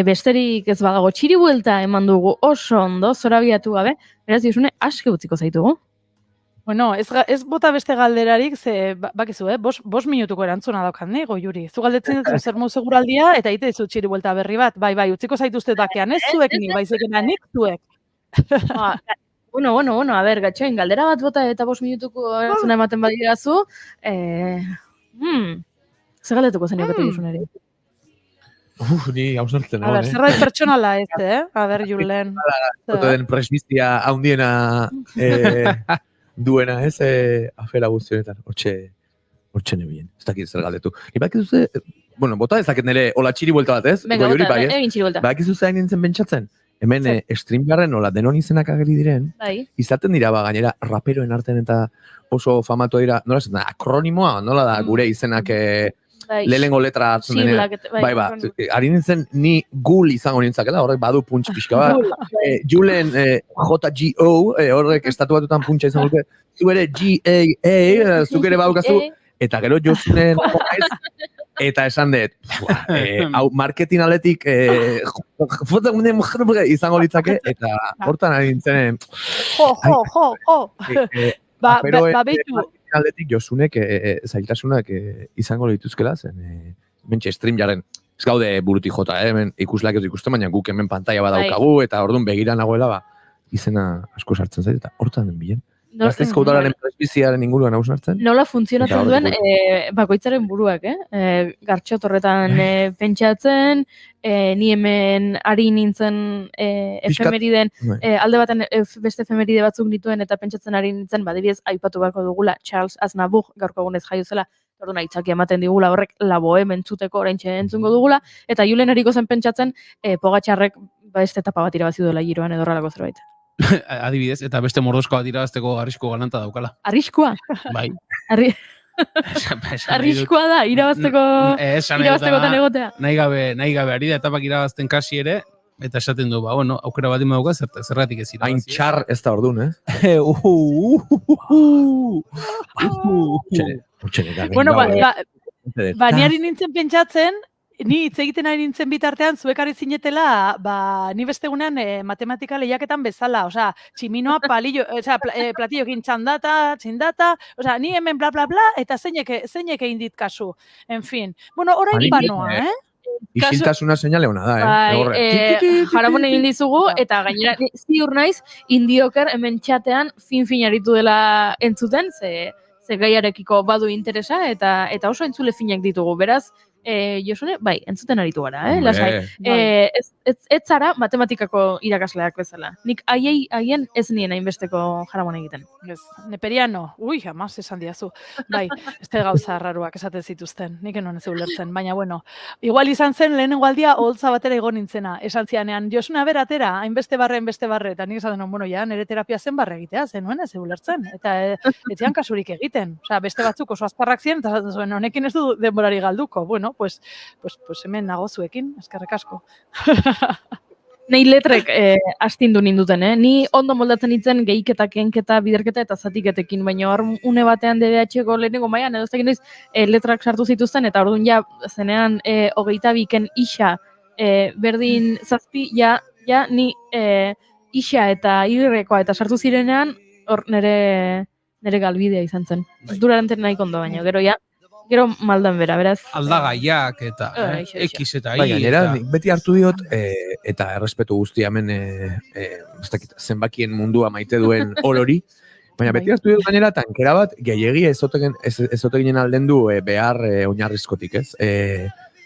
besterik ez badago txiri buelta eman dugu oso ondo, zorabiatu gabe, beraz Josune aske utziko zaitugu. Bueno, ez bota beste galderarik, ze, bakizu, 5 minutuko erantzuna daukat, Goiuri. Zu galdetzen dut zer modu seguraldia, eta egite dizu txiri buelta berri bat, bai, utziko zaituzte bakean, ez zuek nik, baizik nik zuek. Bueno, a ber, gatxoin, galdera bat bota eta 5 minutuko erantzuna ematen badidazu, ze galdetuko zenioketu Josuneri? Ni hausnartzen. A ber, zerbait pertsonala ez, A ber, Julen. Den presbizia haundiena duena, ez, afera guztionetan. Hortxe nebien, ez dakit zer galdetu. Ibakizu bueno, bota dezaket nire hola txiri buelta bat, ez? Venga, bota, egin txiri buelta. Bakizu zain nintzen pentsatzen. Hemen streamgarren nola denon izenak ageri diren, izaten dira gainera raperoen artean eta oso famatu dira, nola esan da, akronimoa, nola da gure izenak lehengo letra hartzen denean. Ari nintzen ni Gul izango nintzakela, horrek badu puntx pixka bat. Julen JGO, horrek estatuatutan puntxa izango duke, zu ere GAA, zuk ere badukazu, eta gero Josunen eta esan dut, hau marketing aletik izango litzake, eta hortan ari nintzen... Beitu. Aldetik Josunek zailtasunak izango lituzkela, zen mentxe stream jaren, ez gaude burutik jota, hemen ikuslak ez ikusten, baina guk hemen pantalla badaukagu, eta orduan begira nagoela, izena asko sartzen zait, eta hortan den bilen. Gazteizko udalaren presbiziaren inguruan hausnartzen? Nola funtzionatzen duen bakoitzaren buruak, Gartxot horretan pentsatzen, ni hemen ari nintzen efemeriden, alde baten beste efemeride batzuk nituen eta pentsatzen ari nintzen, badibidez aipatu beharko dugula Charles Aznavour gaurko egunez jaio zela, orduan aitzaki ematen digula horrek la boheme entzuteko oraintxe entzungo dugula, eta Julen eriko zen pentsatzen Pogačarrek beste etapa bat irabazi duela Giroan edo horrelako zerbait. Adibidez, eta beste mordosko bat irabazteko arrisko galanta daukala. Arriskoa? Bai. Arriskoa da, irabazteko tan egotea. Nahi gabe, ari da etapak irabazten kasi ere, eta esaten du, aukera bat ima dauka, zerratik ez irabazia. Hain txar ez da orduan, Bueno, niari nintzen pentsatzen, ni hitz egiten ari nintzen bitartean, zuek ari zinetela, ni beste egunean matematika lehiaketan bezala, osea, tximinoa palillo, platillokin txindata, ni hemen bla bla bla, eta zeinek egin dit kasu. En fin. Bueno, orain panoa, Isiltasuna seinale hona da, Jaramon egin dizugu, eta gainera, ziur naiz, indioker hemen txatean fin aritu dela entzuten, ze gaiarekiko badu interesa, eta oso entzule finak ditugu, beraz, Josune, bai, entzuten aritu gara, lasai. Ez zara matematikako irakasleak bezala. Nik haien ez nien hainbesteko jaramon egiten. Ez, neperiano, jamás esan diazu. Bai, ez gauza raruak esaten zituzten, nik enon ez ulertzen. Baina, bueno, igual izan zen lehenengo aldia holtza batera egon nintzena. Esan zianean, Josune, beratera, hainbeste barre, eta nik esaten, bueno, ja, nire terapia zen barre egitea, zenuen ez ulertzen. Eta ez zian kasurik egiten. Osea, beste batzuk oso azparrak ziren, eta zuen, honekin ez du denborari galduko. Bueno, pues hemen nago zuekin, eskerrik asko. Nei letrek astindu ninduten, Ni ondo moldatzen nintzen gehiketa, kenketa, biderketa eta zatiketekin, baina hor une batean DBH-ko lehenengo mailan, edo ez dakit noiz, letrak sartu zituzten, eta orduan ja, zenean 22 isa berdin zazpi, ja ni isa eta irrekoa eta sartu zirenean, hor nire galbidea izan zen. Durarenten nahi kondo, baina gero maldan bera, beraz. Aldagaiak eta X eta Y. Baina, beti hartu diot, eta errespetu guztia hemen zenbakien mundua maite duen olori, baina beti hartu diot gainera tankera bat, gehiegi ezoteginen alden du behar oinarrizkotik, ez?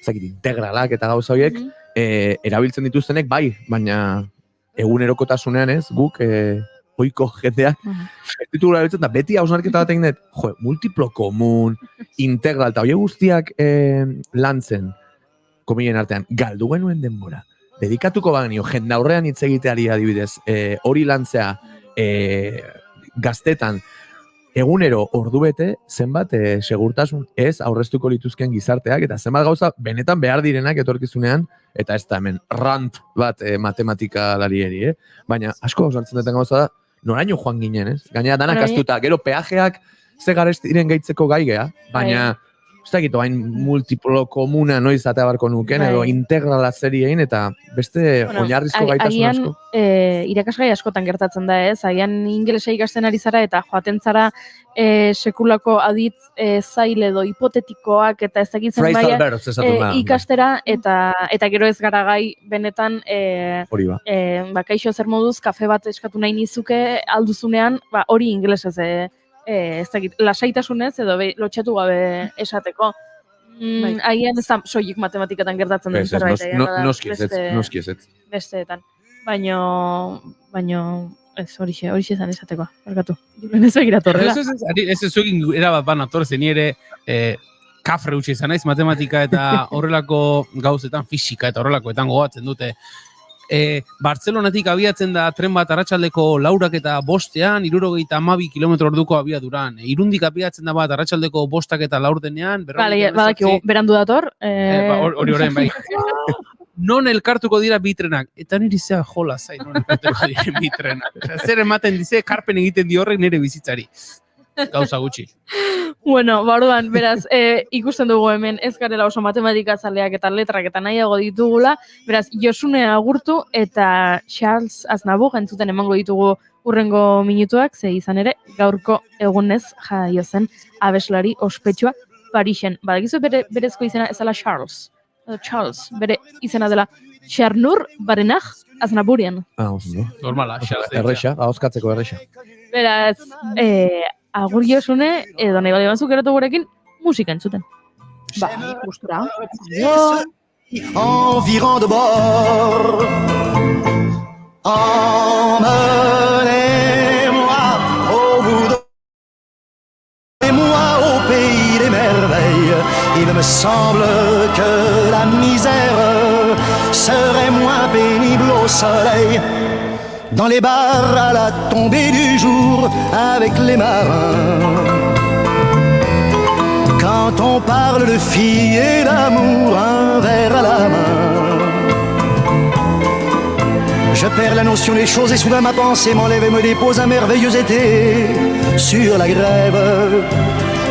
Integralak eta gauza horiek, erabiltzen dituztenek, bai, baina egunerokotasunean ez, guk oiko jendeak, titula erabiltzen da, beti hausnarketa bat egin dut, multiplo komun, integral, eta hori guztiak lantzen, kominen artean, galdu genuen denbora. Dedikatuko bagenio, jendaurrean hitz egiteari adibidez, hori lantzea gaztetan, egunero ordubete, zenbat segurtasun ez aurreztuko lituzken gizarteak, eta zenbat gauza benetan behar direnak etorkizunean, eta ez da hemen rant bat matematikalarieri, baina asko osartzen duten gauza da, noraino joan ginen, ez? Gainera danak astuta, gero peajeak ze garestiren gaitzeko gaigea, baina ez dakit hain multiplo komuna noiz atea barko nuken, edo Bai. integrala seriein, eta beste oinarrizko gaitasun agian, asko. irakasgai askotan gertatzen da, ez? Agian ingelesa ikasten ari zara eta joaten zara sekulako aditz zail edo hipotetikoak eta ez dakit Phrasal zenbaia verbs esaten da. ikastera eta gero ez gara gai benetan Hori ba. kaixo zer moduz kafe bat eskatu nahi nizuke alduzunean, hori ingelesez ez dakit, lasaitasunez edo lotxatu gabe esateko. Agian ez da soilik matematikatan gertatzen den zerbait. Noski ez. Besteetan. Baino ez horixe izan esateko. Barkatu. Julen ez begiratu horrela. Ez zuekin erabat ban atorzen, ni ere kafre utxe izan naiz, matematika eta horrelako gauzetan, fisika eta horrelakoetan gogatzen dute. Bartzelonatik abiatzen da tren bat arratsaldeko 4:05 62 km/h abiaduran. Irundik abiatzen da bat arratsaldeko 5:05 badakigu, berandu dator. Hori orain bai. Non elkartuko dira bi trenak. Eta niri zea jola zain, non elkartuko dira bi trenak. Zer ematen dize, karpen egiten di horrek nire bizitzari. Gauza gutxi. Bueno, orduan, beraz, ikusten dugu hemen ez garela oso matematikazaleak eta letrak eta nahiago ditugula, beraz, Josune agurtu eta Charles Aznavour entzuten emango ditugu urrengo minutuak, ze izan ere, gaurko egunez jaio zen abeslari ospetsua Parisen. Badakizu berezko izena ez dela Charles, bere izena dela Charnur Barenaj Aznavourian. Normala, Charles. Erresa, ahozkatzeko erresa. Beraz, agur Josune, edo nahi bali banzuk eratu gurekin, musika entzuten. Gustura. Environ de bord, emmenez-moi au bout de... Et moi au pays des merveilles, il me semble que la misère serait moins pénible au soleil. Dans les bars à la tombée du jour avec les marins. Quand on parle de filles et d'amour, un verre à la main. Je perds la notion des choses et soudain ma pensée m'enlève et me dépose un merveilleux été sur la grève.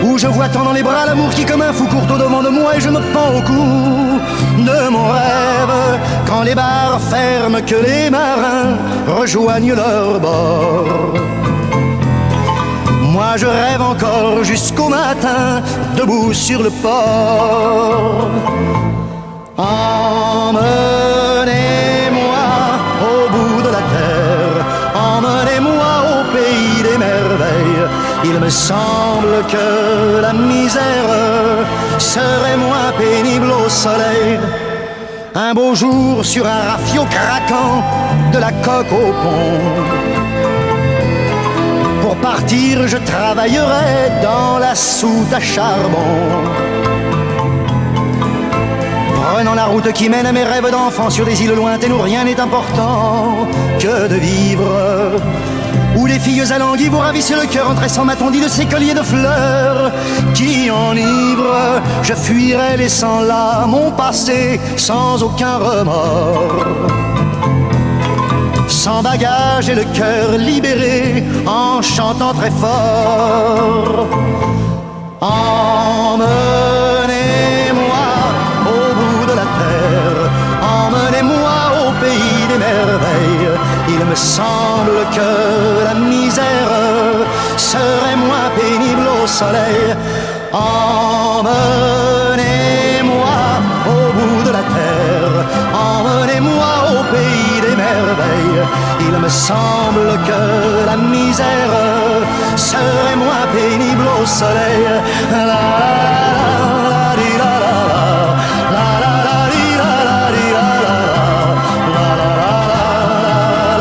Où je vois tant dans les bras l'amour qui comme un fou court au-devant de moi et je me pends au cou de mon rêve. Quand les bars ferment, que les marins rejoignent leur bord. Moi je rêve encore jusqu'au matin, debout sur le port. Emmenez-moi au bout de la terre, emmenez-moi au pays des merveilles. Il me semble que la misère serait moins pénible au soleil. Un beau jour sur un rafio craquant, de la coque au pont. Pour partir, je travaillerai dans la soute à charbon. Prenant la route qui mène à mes rêves d'enfant sur des îles lointaines où rien n'est important que de vivre. Où les filles alanguies vous ravissent le cœur en tressant ma tondie de ces colliers de fleurs qui enivrent. Je fuirai laissant là mon passé sans aucun remords. Sans bagage et le cœur libéré en chantant très fort. Emmenez-moi au bout de la terre, emmenez-moi au pays des merveilles. Il me semble que la misère serait moins pénible au soleil. Emmenez-moi au bout de la terre, emmenez-moi au pays des merveilles. Il me semble que la misère serait moins pénible au soleil. La, la, la, di, la, la, la, la, la, di, la, la, di, la, la, la, la,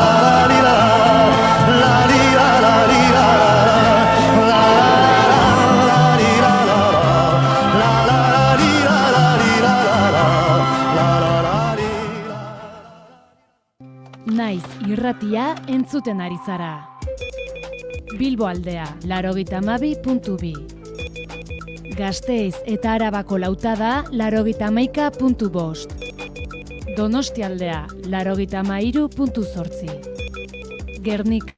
la, di, la, la, di, la, la, di, la, la, di, la, la, la, di, la, la, di, la, la, la. Naiz irratia entzuten ari zara. Bilbo aldea, 92.2. Gasteiz eta Arabako lautada, 91.5. Donostia aldea, 93.8. Gernik.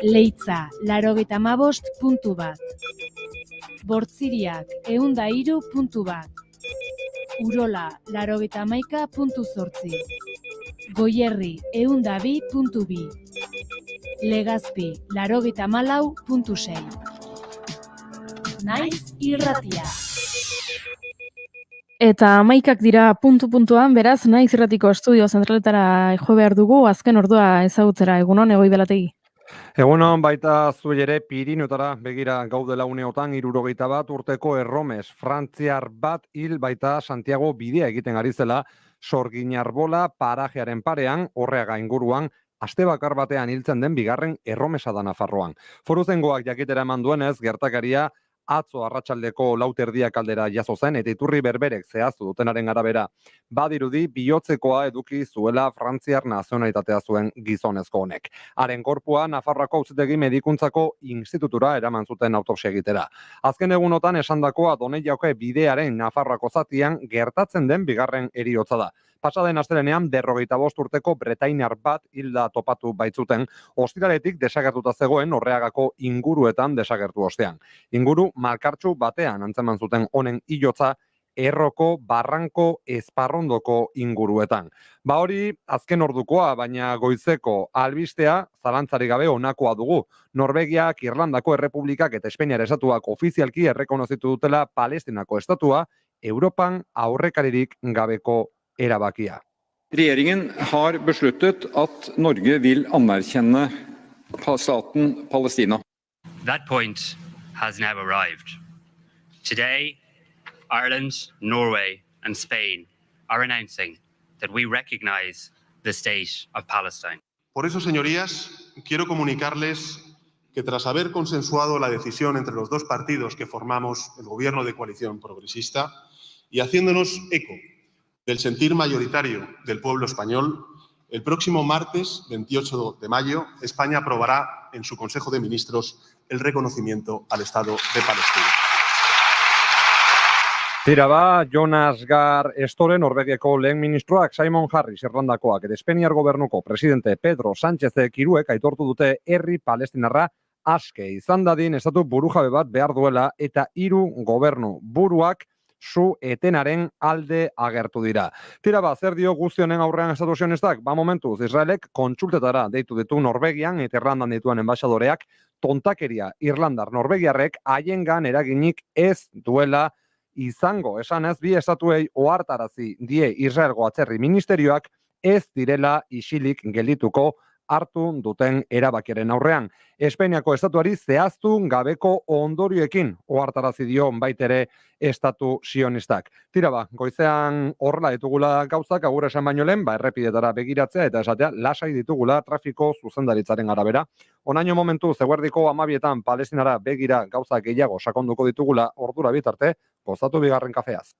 Leitza, 95.1. Bortziriak 103.1. Urola 91.8. Goierri 102.2. Legazpi 94.6. Naiz irratia. Eta 11ak dira puntu-puntuan, beraz, Naiz irratiko estudio zentraletara jo behar dugu, azken ordua ezagutzera, egunon, Goibelategi. Egunon baita zuei ere Pirinotara begira gaudela uneotan 61 urteko erromes frantziar bat hil baita Santiago bidea egiten ari zela Sorginarbola parajearen parean, Orreaga inguruan, aste bakar batean hiltzen den bigarren erromesa da Nafarroan. Foruzengoak jakitera eman duenez, gertakaria atzo arratsaldeko 4:00 aldera jazo zen eta iturri berberek zehaztu dutenaren arabera badirudi bihotzekoa eduki zuela frantziar nazionalitatea zuen gizonezko honek. Haren korpua Nafarroako Auzitegi Medikuntzako Institutura eraman zuten autopsia egitera. Azken egunotan esandakoa Doneiako bidearen Nafarroako zatian gertatzen den bigarren heriotza da. Pasaden astelenean 45 urteko bretainar bat hilda topatu baitzuten, ostiraletik desagertuta zegoen Orreagako inguruetan desagertu ostean. Inguru malkartsu batean antzeman zuten honen hilotza Erroko, Barranko, Esparrondoko inguruetan. Ba hori azken ordukoa, baina goizeko albistea zalantzarik gabe honakoa dugu. Norvegiak, Irlandako Errepublikak eta Espainiar estatuak ofizialki errekonozitu dutela Palestinako estatua, Europan aurrekaririk gabeko erabakia. Regjeringen har besluttet at Norge vil anerkjenne staten Palestina. That point has now arrived. Today, Ireland, Norway and Spain are announcing that we recognize the state of Palestine. Por eso, señorías, quiero comunicarles que tras haber consensuado la decisión entre los dos partidos que formamos el gobierno de coalición progresista y haciéndonos eco del sentir mayoritario del pueblo español, el próximo martes 28 de mayo España aprobará en su Consejo de Ministros el reconocimiento al Estado de Palestina. Tira ba, Jonas Gahr Støre, Norvegiako lehen ministroak, Simon Harris Irlandakoak eta Espainiar gobernuko presidente Pedro Sánchezek hiruek aitortu dute herri palestinarra aske izan dadin estatu burujabe bat behar duela eta 3 gobernu buruak su etenaren alde agertu dira. Tira ba, zer dio guzti honen aurrean estatu sionistak? Ba momentuz, Israelek kontsultetara deitu ditu Norvegian eta Irlandan dituen enbaixadoreak tontakeria Irlandar Norvegiarrek haiengan eraginik ez duela izango, esan ez bi estatuei ohartarazi die Israelgo atzerri ministerioak ez direla isilik geldituko hartu duten erabakiaren aurrean. Espainiako estatuari zehaztu gabeko ondorioekin ohartarazi dio baitere estatu sionistak. Tira ba, goizean horrela ditugula gauzak, agur esan baino lehen, errepidetara begiratzea eta esatea lasai ditugula trafiko zuzendaritzaren arabera. Onaino momentu zeguerdiko 12etan Palestinara begira gauza gehiago sakonduko ditugula ordura bitarte, gozatu bigarren kafeaz.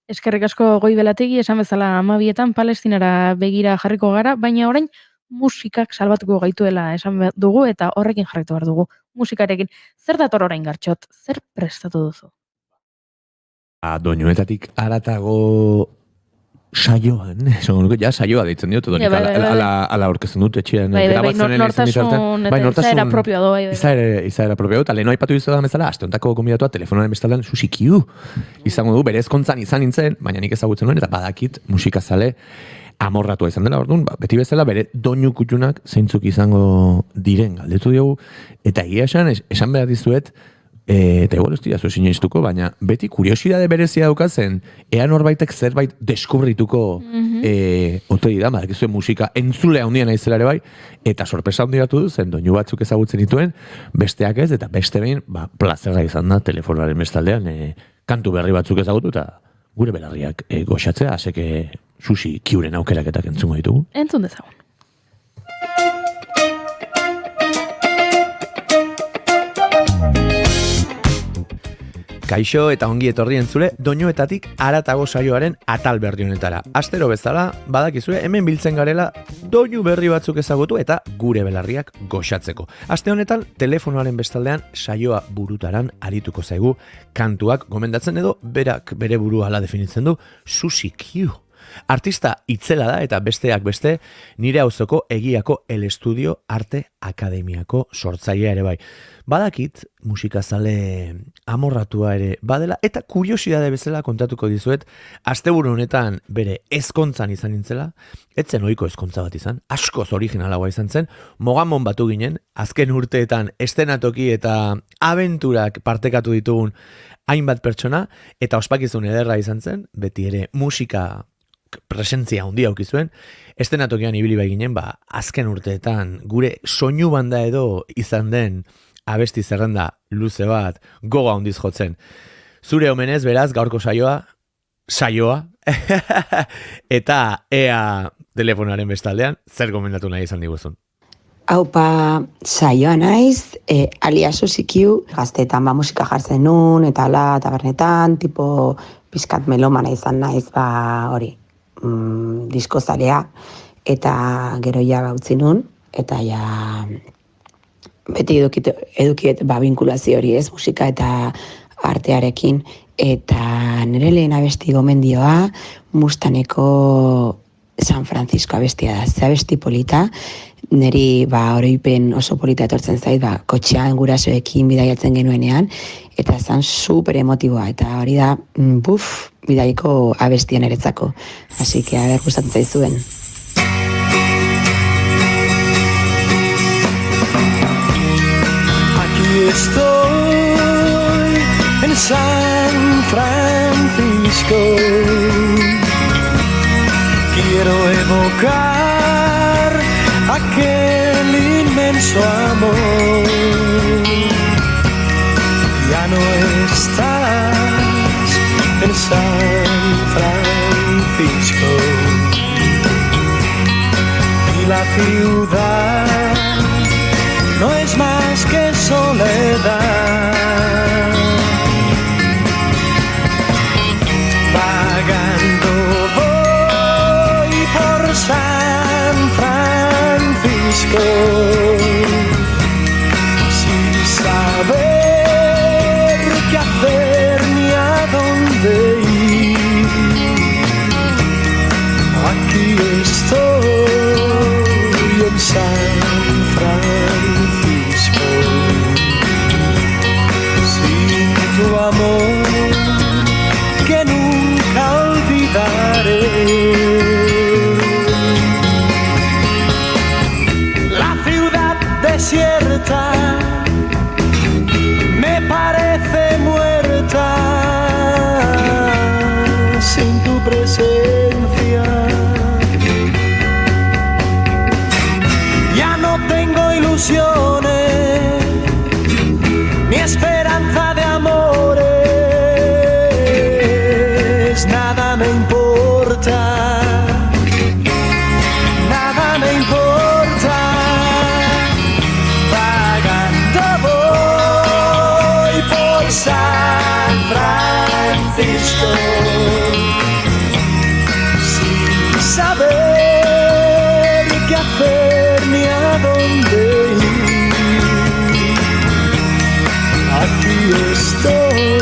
Eskerrik asko Goibelategi, esan bezala 12etan Palestinara begira jarriko gara, baina orain musikak salbatuko gaituela esan dugu eta horrekin jarraitu behar dugu. Musikarekin, zer dator orain Gartxot? Zer prestatu duzu? Doinuetatik aratago saioan, saioa deitzen diotu, ala orkezen dut etxean. Nortasun eta izaera propioa do. Izaera propioa eta leheno aipatu dizu da bezala, aste hontako gonbidatua telefonaren bestaldan Susi Kiu izango du, bere ezkontzan izan nintzen, baina nik ezagutzen nuen eta badakit musikazale amorratua izan dela, orduan, beti bezala bere doinu kutxunak zeintzuk izango diren galdetu diogu, eta egia esan behar dizuet, eta igual ez dira zuzine iztuko, baina beti kuriosidade berezia daukatzen, ea norbaitek zerbait deskubrituko otoi da, badakizue musika entzulea handia naizela ere bai, eta sorpresa handia du zen doinu batzuk ezagutzen dituen, besteak ez, eta beste behin, plazerra izan da telefonaren bestaldean, kantu berri batzuk ezagutu, eta gure belarriak goxatzea, aseke Susi Kiuren aukeraketak entzungo ditugu. Entzun dezagun. Kaixo eta ongi etorri entzule, doinuetatik haratago saioaren atal berri honetara. Astero bezala, badakizue, hemen biltzen garela doinu berri batzuk ezagutu eta gure belarriak goxatzeko. Aste honetan, telefonoaren bestaldean saioa burutaran arituko zaigu kantuak gomendatzen edo berak bere burua hala definitzen du Susi Kiu. Artista itzela da eta besteak beste nire auzoko Egiako El Estudio Arte Akademiako sortzailea ere bai. Badakit musikazale amorratua ere badela eta kuriosidade bezala kontatuko dizuet asteburu honetan bere ezkontzan izan nintzela, etzen ohiko ezkontza bat izan, askoz originalagoa izan zen, mogamon batu ginen, azken urteetan estenatoki eta abenturak partekatu ditugun hainbat pertsona, eta ospakizun ederra izan zen, beti ere musika presentzia handia aukizuen, estenatokian ibili bai ginen, azken urteetan gure soinu banda edo izan den abesti zerrenda luze bat goga handiz jotzen. Zure omenez, beraz, gaurko saioa, eta ea telefonaren bestaldean, zer gomendatu nahi izan diguzun. Haupa saioa naiz, aliaso zikiu, gazteetan musika jartzen nun, eta ala, tabernetan, tipo pizkat melomana izan naiz, hori, diskozalea, eta gero ja utzi nun, eta ja beti edukiet binkulazio hori ez, musika eta artearekin, eta nire lehen abesti gomendioa Mustaneko San Francisco abestia da, ze abesti polita, niri oroipen oso polita etortzen zait, kotxean gurasoekin bidaiatzen genuenean, eta zan super emotiboa, eta hori da, bidaiko abestien eretzako. Así que, gustatzen zaizuen. Aquí estoy en San Francisco. Quiero evocar aquel inmenso amor. Ya no estás en San Francisco y la ciudad no es más que soledad. Vagando voy por San Francisco sin saber qué hacer ni a dónde ir. Aquí estoy en San Francisco, sin tu amor que nunca olvidaré. La ciudad desierta me parece muerta sin tu presencia. Ya no tengo ilusiones ni esperanza de amores. Nada me importa, nada me importa. Vagando voy por San Francisco sin saber qué hacer ni a dónde ir. Aquí estoy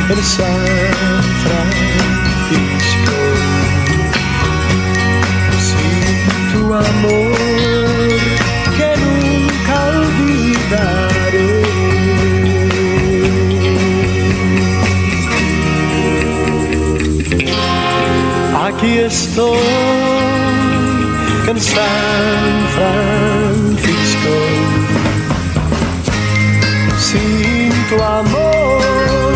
en San Francisco sin tu amor que nunca olvidaré. Aquí estoy en San Francisco sin tu amor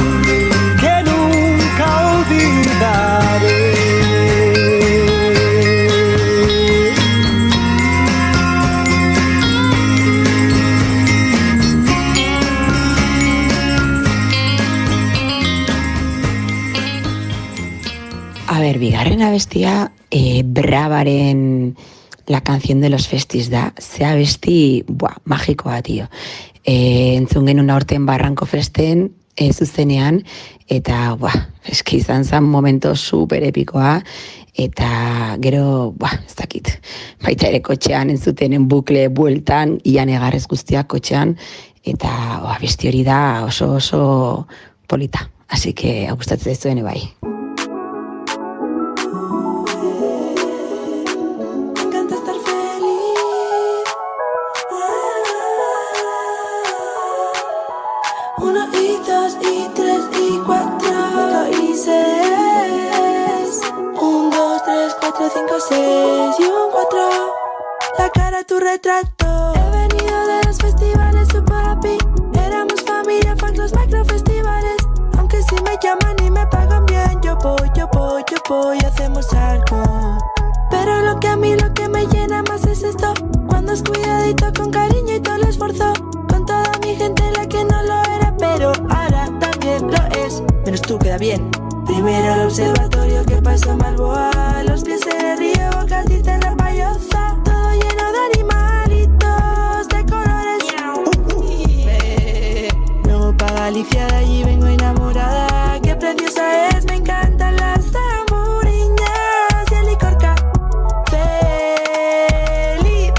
que nunca olvidaré. A ver, bigarren abestia, Bravaren La canción de los festis da, ze abesti, magikoa, tio. Entzun genuen aurten Barranko Festen, zuzenean, eta, eski izan zen momento super epikoa, eta gero, ez dakit, baita ere kotxean entzutenen bukle bueltan, ian egarrez guztiak kotxean, eta abesti hori da oso polita. Así que, gustatzen zuen bai. tu retrato. He venido de los festivales super happy. Éramos familia, fans los macrofestivales. Aunque si me llaman y me pagan bien, yo voy, hacemos algo. Pero lo que a mí lo que me llena más es esto. Cuando es cuidadito con cariño y todo el esfuerzo. Con toda mi gente la que no lo era, pero ahora también lo es. Menos tú, queda bien. Primero el observatorio que pasó Malboa. Los pies en el río, Bocatita en la payoza. Todo lleno de animalitos de colores. Luego pa' Galicia, de allí vengo enamorada. Qué preciosa es, me encantan las tamburiñas y el licor feliz.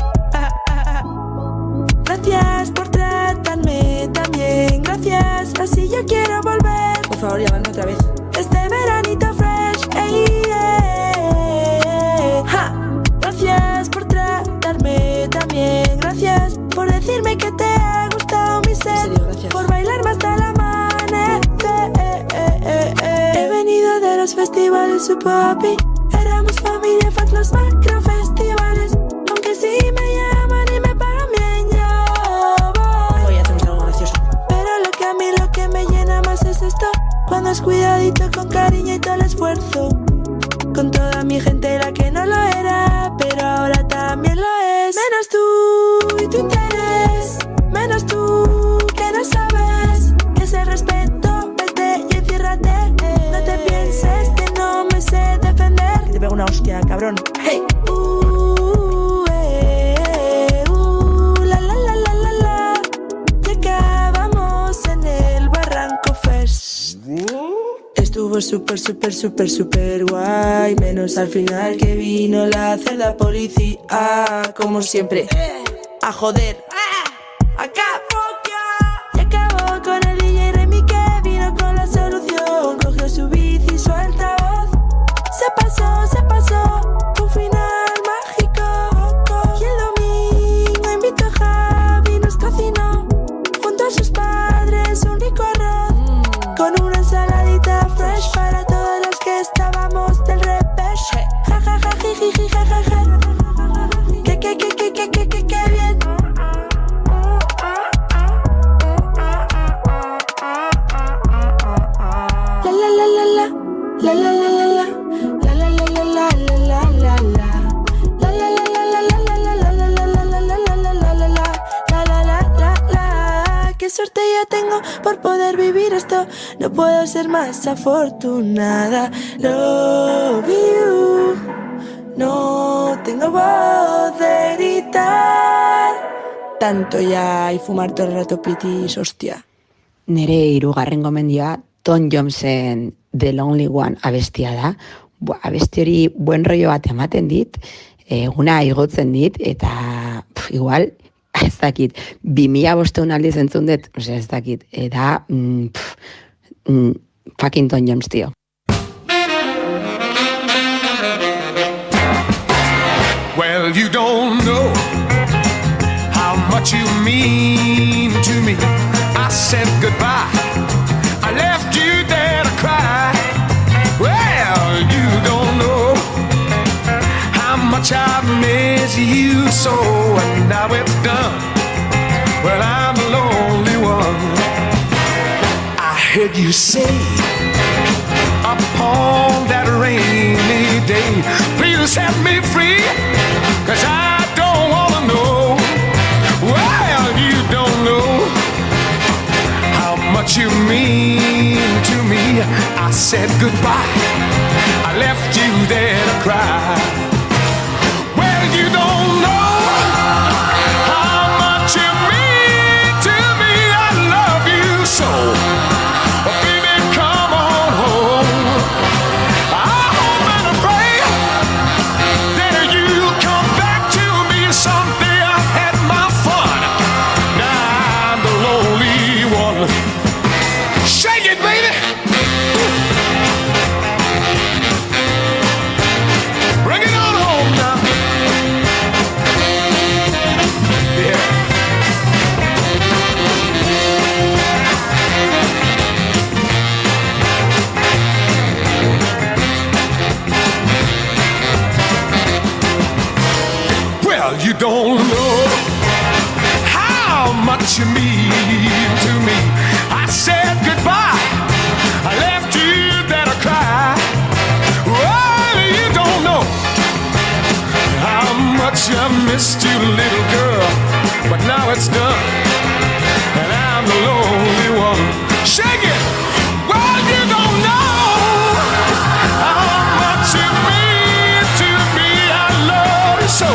Gracias por tratarme tan bien, gracias, así yo quiero volver. Por favor, llamadme otra vez. Este veranito fresh, ja. Gracias por tratarme tan bien, gracias por decirme que te ha gustado mi set, por bailarme hasta el amanecer. He venido de los festivales super happy. Éramos familia, fans los macrofestivales. Aunque si me llaman y me pagan bien, yo voy. Hoy hacemos algo gracioso. Pero lo que a mí lo que me llena más es esto. Cuando es cuidadito con cariño y todo el esfuerzo. Con toda mi gente la que no lo era, pero ahora también lo es. Menos tú y tu interés. Menos tú que no sabes que ese respeto, vete y enciérrate. No te pienses que no me sé defender. Que te pego una hostia, cabrón. Hey. La la la la la la. Y acabamos en el Barranco Fest. Estuvo súper guay. Menos al final que vino la cerda policía. Como siempre, a joder. Acá, y acabó con el DJ Remy que vino con la solución. Cogió su bici y su altavoz. Se pasó, un final mágico. Y el domingo invitó a Javi, nos cocinó junto a sus padres un rico arroz con una ensaladita fresh para todos los que estábamos del repeche. Ja ja ja jiji ja ja ja. Que bien. La la la la la. La la la la la. La la la la la la la la la. La la la la la la la la la la la la la la la. Qué suerte yo tengo por poder vivir esto. No puedo ser más afortunada. Love you. No tengo voz de gritar tanto ya y fumar todo el rato pitis, hostia. Nere hirugarren gomendioa Tom Jonesen The Lonely One abestia da. Abesti hori buen rollo bat ematen dit, eguna igotzen dit, eta igual, ez dakit, 2500 aldiz entzun dut, ez dakit, da fucking Tom Jones, tío. Well, you don't know how much you mean to me. I said goodbye, I left you there to cry. Well, you don't know how much I've missed you so, and now it's done. Well, I'm the lonely one. I heard you say upon that rainy day, please set me free, 'cause I don't wanna know. Well, you don't know how much you mean to me. I said goodbye, I left you there to cry. Well, you don't know how much you mean to me. I love you so. Baby, come on home. I hope and I pray that you'll come back to me someday. I've had my fun. Now I'm the lonely one. Shake it, baby. you don't know how much you mean to me. I said goodbye, I left you there to cry. Well, you don't know how much I missed you, little girl. But now it's done, and I'm the lonely one. Shake it! Well, you don't know how much you mean to me. I love you so.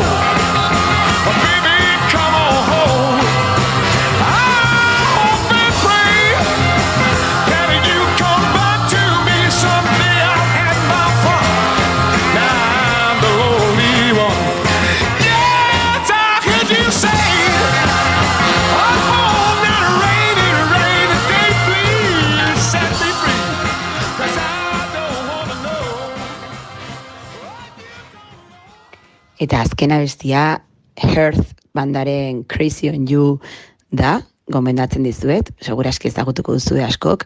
But baby, come on home. I hope and pray that you come back to me someday. I've had my fun. Now I'm the lonely one. Yes, I heard you say, oh, that rainy, rainy day, please set me free. 'Cause I don't wanna know. Eta azken abestia Hearth bandaren Crazy on You da, gomendatzen dizuet, seguraski ezagutuko duzue askok,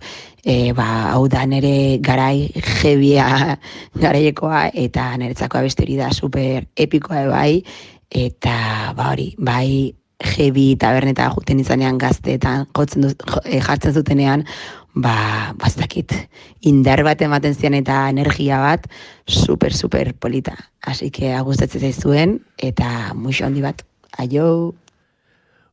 hau da nere garai jebia garaiekoa eta niretzako abesti hori da super epikoa bai, eta hori, bai jebi taberneta juten izanean gazteetan jartzen zutenean, ez dakit, indar bat ematen zian eta energia bat super polita. Así que gustatzen zaizuen eta muixo handi bat. Aio!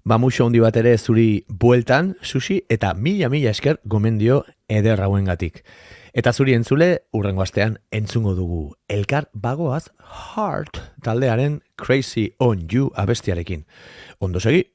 Muixo handi bat ere zuri bueltan, Susi, eta mila esker gomendio eder hauengatik. Eta zuri entzule, urrengo astean entzungo dugu elkar bagoaz Heart taldearen Crazy on You abestiarekin. Ondo segi!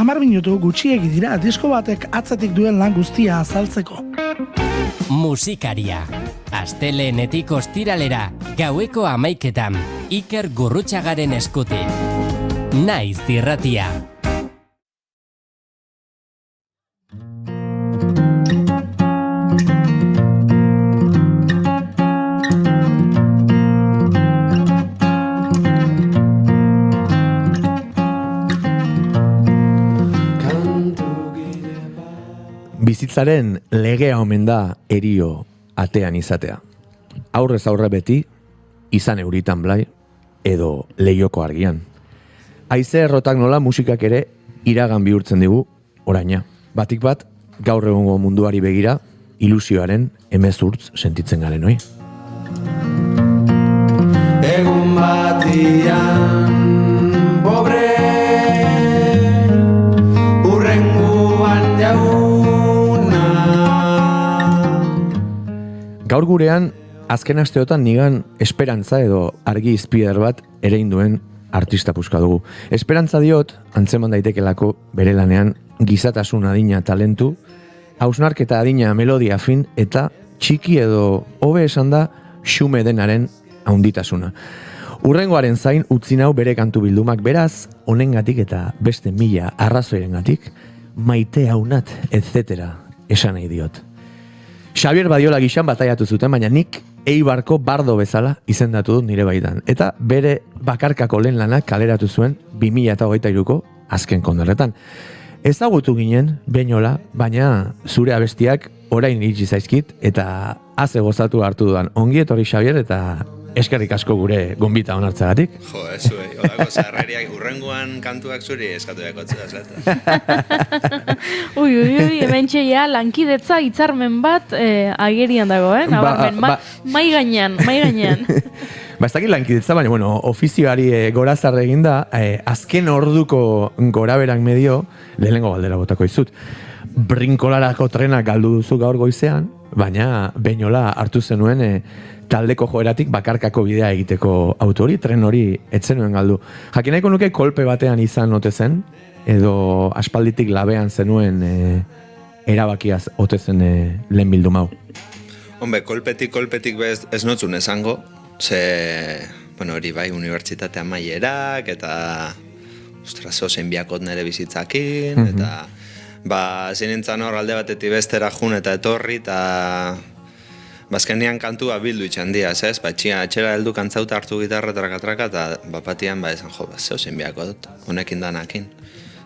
10 minutu gutxiegi dira disko batek atzetik duen lan guztia azaltzeko. Musikaria. Astelehenetik ostiralera, gaueko 11:00, Iker Gurrutxagaren eskutik. Naiz irratia. Bizitzaren legea omen da erio atean izatea. Aurrez aurre beti, izan euritan blai, edo lehioko argian. Haize errotak nola musikak ere iragan bihurtzen digu oraina. Batik bat, gaur egungo munduari begira, ilusioaren emezurtz sentitzen garen hoi. Egun batian, pobre, urrenguan jauna. Gaur gurean, azken asteotan nigan esperantza edo argi izpider bat ere induen artista puska dugu. Esperantza diot, antzeman daitekelako bere lanean gizatasun adina talentu, hausnarketa adina melodia fin eta txiki edo hobe esan da xume denaren haunditasuna. Urrengoaren zain utzi nau bere kantu bildumak, beraz, honengatik eta beste mila arrazoirengatik, maite haunat, etc. esan nahi diot. Xabier Badiola gixan bataiatu zuten, baina nik Eibarko bardo bezala izendatu dut nire baitan. Eta bere bakarkako lehen lanak kaleratu zuen 2023ko azken konderretan. Ezagutu ginen, Beñola, baina zure abestiak orain iritsi zaizkit eta haze gozatu hartu dudan. Ongi etorri Xabier eta eskerrik asko gure gonbita onartzeagatik. Jo, zuei, horako zarreriak urrengoan kantuak zuri eskatu dakotzu da zeta. Ui, hemen txeia lankidetza hitzarmen bat agerian dago, nabarmen, mai gainean. Ba, ez dakit lankidetza, baina, bueno, ofizioari gorazarre eginda, azken orduko goraberak medio, lehenengo galdera botako izut. Brinkolarako trenak galdu duzu gaur goizean, baina Beñola hartu zenuen taldeko joeratik bakarkako bidea egiteko autori, tren hori etzenuen galdu. Jakin nahiko nuke kolpe batean izan ote zen, edo aspalditik labean zenuen erabakiaz ote zen lehen bildu mau. Hombre, kolpetik ez notzun esango, ze, bueno, hori bai, unibertsitate amaierak, eta, ostras, ozen biakot nire bizitzakin, eta, ba, zinintzan hor alde batetik bestera jun eta etorri, eta, bazkenean kantua bildu itxan diaz, ez? Ba, etxera heldu kantzauta hartu gitarra traka, eta bapatian, ba, esan jo, ba, zeuzen biakot, honekin danakin.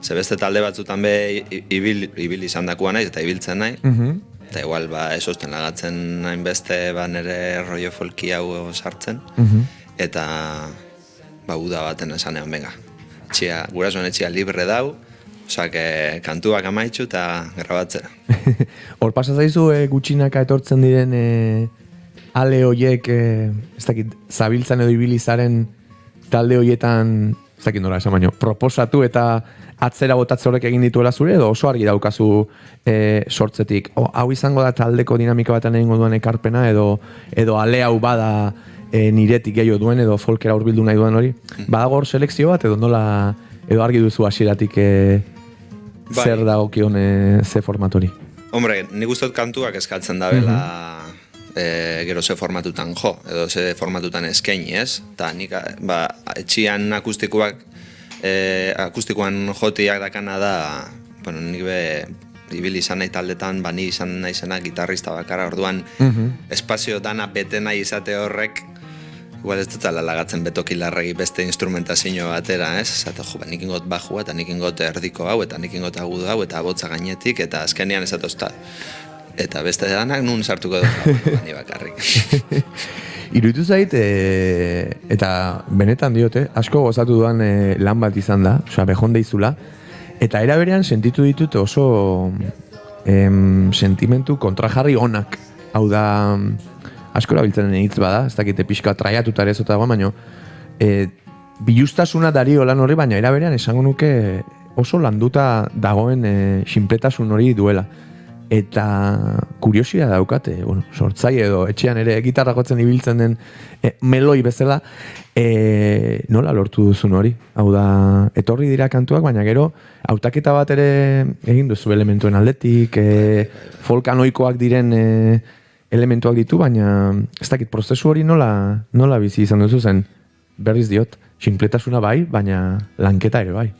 Ze beste talde batzutan be ibil izan dakuan naiz, eta ibiltzen nahi, eta igual, ba, ez osten lagatzen nahin beste, ba, nire rollo folki hau sartzen, eta, ba, uda baten esanean, venga, gurasoan etxia libre dau, osak, kantuak amaitxu eta grabatzera. Hor pasazaizu gutxinaka etortzen diren ale hoiek, ez dakit, zabiltzan edo ibilizaren talde hoietan, ez dakit nola esan baino, proposatu eta atzera botatze horrek egin dituela zure, edo oso argi daukazu sortzetik. Hau izango da taldeko dinamika batean egingo duen ekarpena, edo ale hau bada niretik gehiago duen, edo folkera hurbildu nahi duen hori. Badago hor selekzio bat, edo nola, edo argi duzu hasieratik zer dagokion ze formatori? Hombre, nik ustot kantuak eskatzen da bela gero ze formatutan jo, edo ze formatutan eskaini, ez? Eta nik, ba, etxian akustikoan jotiak dakana da, bueno, nik be ibili izan nahi taldetan, ba, ni izan nahi zena gitarrista bakarra, orduan espazio dana bete nahi izate horrek, igual ez dut lagatzen betokilarregi beste instrumentazio batera, ez? Zata, jo, nik ingot bajua, eta nik ingot erdiko hau, eta nik ingot agudu hau, eta botza gainetik, eta azkenean ez atozta. Eta beste danak nun sartuko dut, ni bakarrik. Iruditu zait, eta benetan diote, asko gozatu duan lan bat izan da, osea, bejon deizula, eta era berean sentitu ditut oso sentimentu kontrajarri onak, hau da, asko erabiltzen hitz bada, ez dakite pixka traiatuta ere zota baina biluztasuna dario lan hori, baina era berean esango nuke oso landuta dagoen sinpletasun hori duela. eta kuriosia daukate, bueno, sortzaile edo etxean ere gitarra jotzen ibiltzen den meloi bezala, nola lortu duzun hori? Hau da, etorri dira kantuak, baina gero hautaketa bat ere egin duzu elementuen aldetik, folkanoikoak diren elementuak ditu, baina ez dakit prozesu hori nola bizi izan duzu zen, berriz diot, sinpletasuna bai, baina lanketa ere bai.